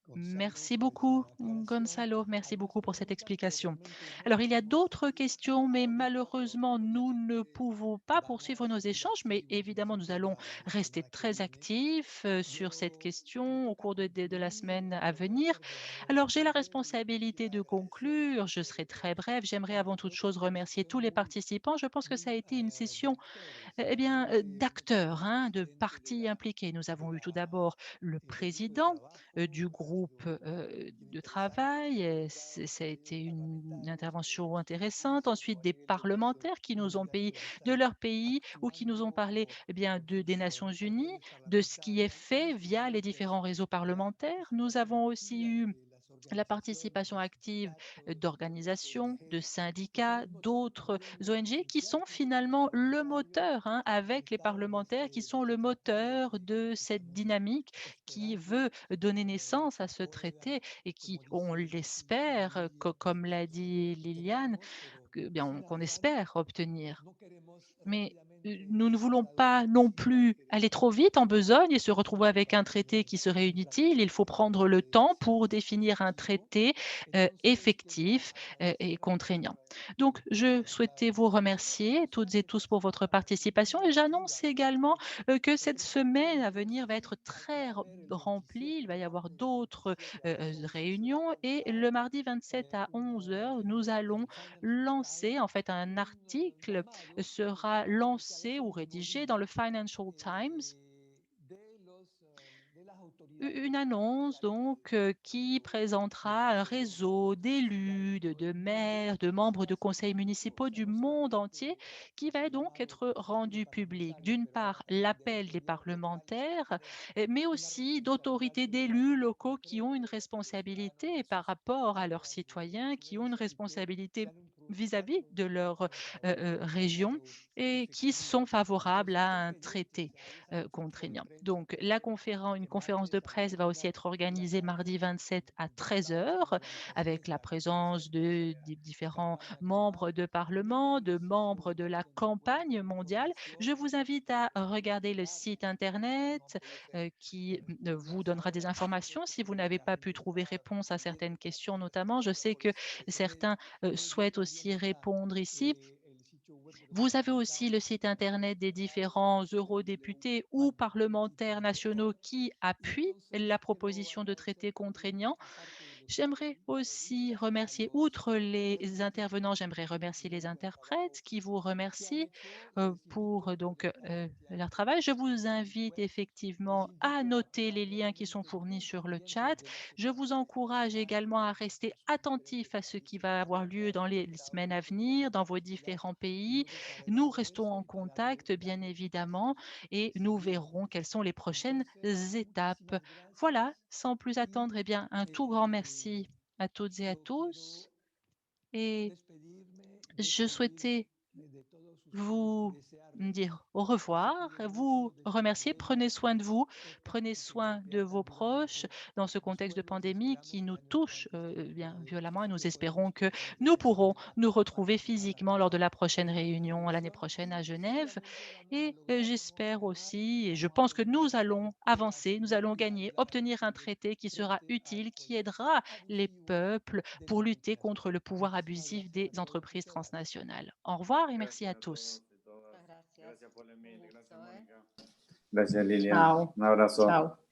Gonzalo, Merci por beaucoup, esta aclaración. Gonzalo. Merci Hay más beaucoup pour cette preguntas, explication. probablemente no Alors, las il y a podamos d'autres questions, mais malheureusement, nous ne porque pouvons pas poursuivre nos vamos échanges, mais évidemment, nous allons rester très actifs sur cette question au cours de la semaine à venir. Alors, j'ai la responsabilité de conclure. Je serai très bref. J'aimerais avant toute chose remercier tous les participants. Je pense que ça a été une session d'acteurs, de parties impliquées. Nous avons eu tout d'abord le président du groupe de travail. Ça a été une intervention intéressante. Ensuite, des parlementaires qui nous ont payé de leur pays ou qui nous ont parlé des Nations Unies, de ce qui est fait via les différents réseaux parlementaires. Nous avons aussi eu la participation active d'organisations, de syndicats, d'autres ONG qui sont finalement le moteur, avec les parlementaires, qui sont le moteur de cette dynamique qui veut donner naissance à ce traité et qui, on l'espère, comme l'a dit Liliane, qu'on espère obtenir. Mais nous ne voulons pas non plus aller trop vite en besogne et se retrouver avec un traité qui serait inutile. Il faut prendre le temps pour définir un traité effectif et contraignant. Donc, je souhaitais vous remercier toutes et tous pour votre participation et j'annonce également que cette semaine à venir va être très remplie. Il va y avoir d'autres réunions et le mardi 27 à 11 heures, nous allons lancer en fait un article sera lancé ou rédigé dans le Financial Times, une annonce donc qui présentera un réseau d'élus, de maires, de membres de conseils municipaux du monde entier qui va donc être rendu public. D'une part, l'appel des parlementaires, mais aussi d'autorités d'élus locaux qui ont une responsabilité par rapport à leurs citoyens, qui ont une responsabilité vis-à-vis de leur région et qui sont favorables à un traité contraignant. Donc, une conférence de presse va aussi être organisée mardi 27 à 13 heures avec la présence des différents membres de parlement, de membres de la campagne mondiale. Je vous invite à regarder le site internet qui vous donnera des informations si vous n'avez pas pu trouver réponse à certaines questions notamment. Je sais que certains souhaitent aussi répondre ici. Vous avez aussi le site internet des différents eurodéputés ou parlementaires nationaux qui appuient la proposition de traité contraignant. J'aimerais aussi remercier, outre les intervenants, j'aimerais remercier les interprètes qui vous remercient pour leur travail. Je vous invite effectivement à noter les liens qui sont fournis sur le chat. Je vous encourage également à rester attentif à ce qui va avoir lieu dans les semaines à venir dans vos différents pays. Nous restons en contact, bien évidemment, et nous verrons quelles sont les prochaines étapes. Voilà, sans plus attendre, eh bien, un tout grand merci à toutes et à tous. Et je souhaitais vous dire au revoir, vous remercier, prenez soin de vous, prenez soin de vos proches dans ce contexte de pandémie qui nous touche bien violemment et nous espérons que nous pourrons nous retrouver physiquement lors de la prochaine réunion l'année prochaine à Genève. Et j'espère aussi, et je pense que nous allons avancer, nous allons gagner, obtenir un traité qui sera utile, qui aidera les peuples pour lutter contre le pouvoir abusif des entreprises transnationales. Au revoir et merci à tous. Muchas gracias. Gracias, Paul Un Emil. gusto, Gracias, ¿eh? Mónica. Gracias, Lilian. Chao. Un abrazo. Chao.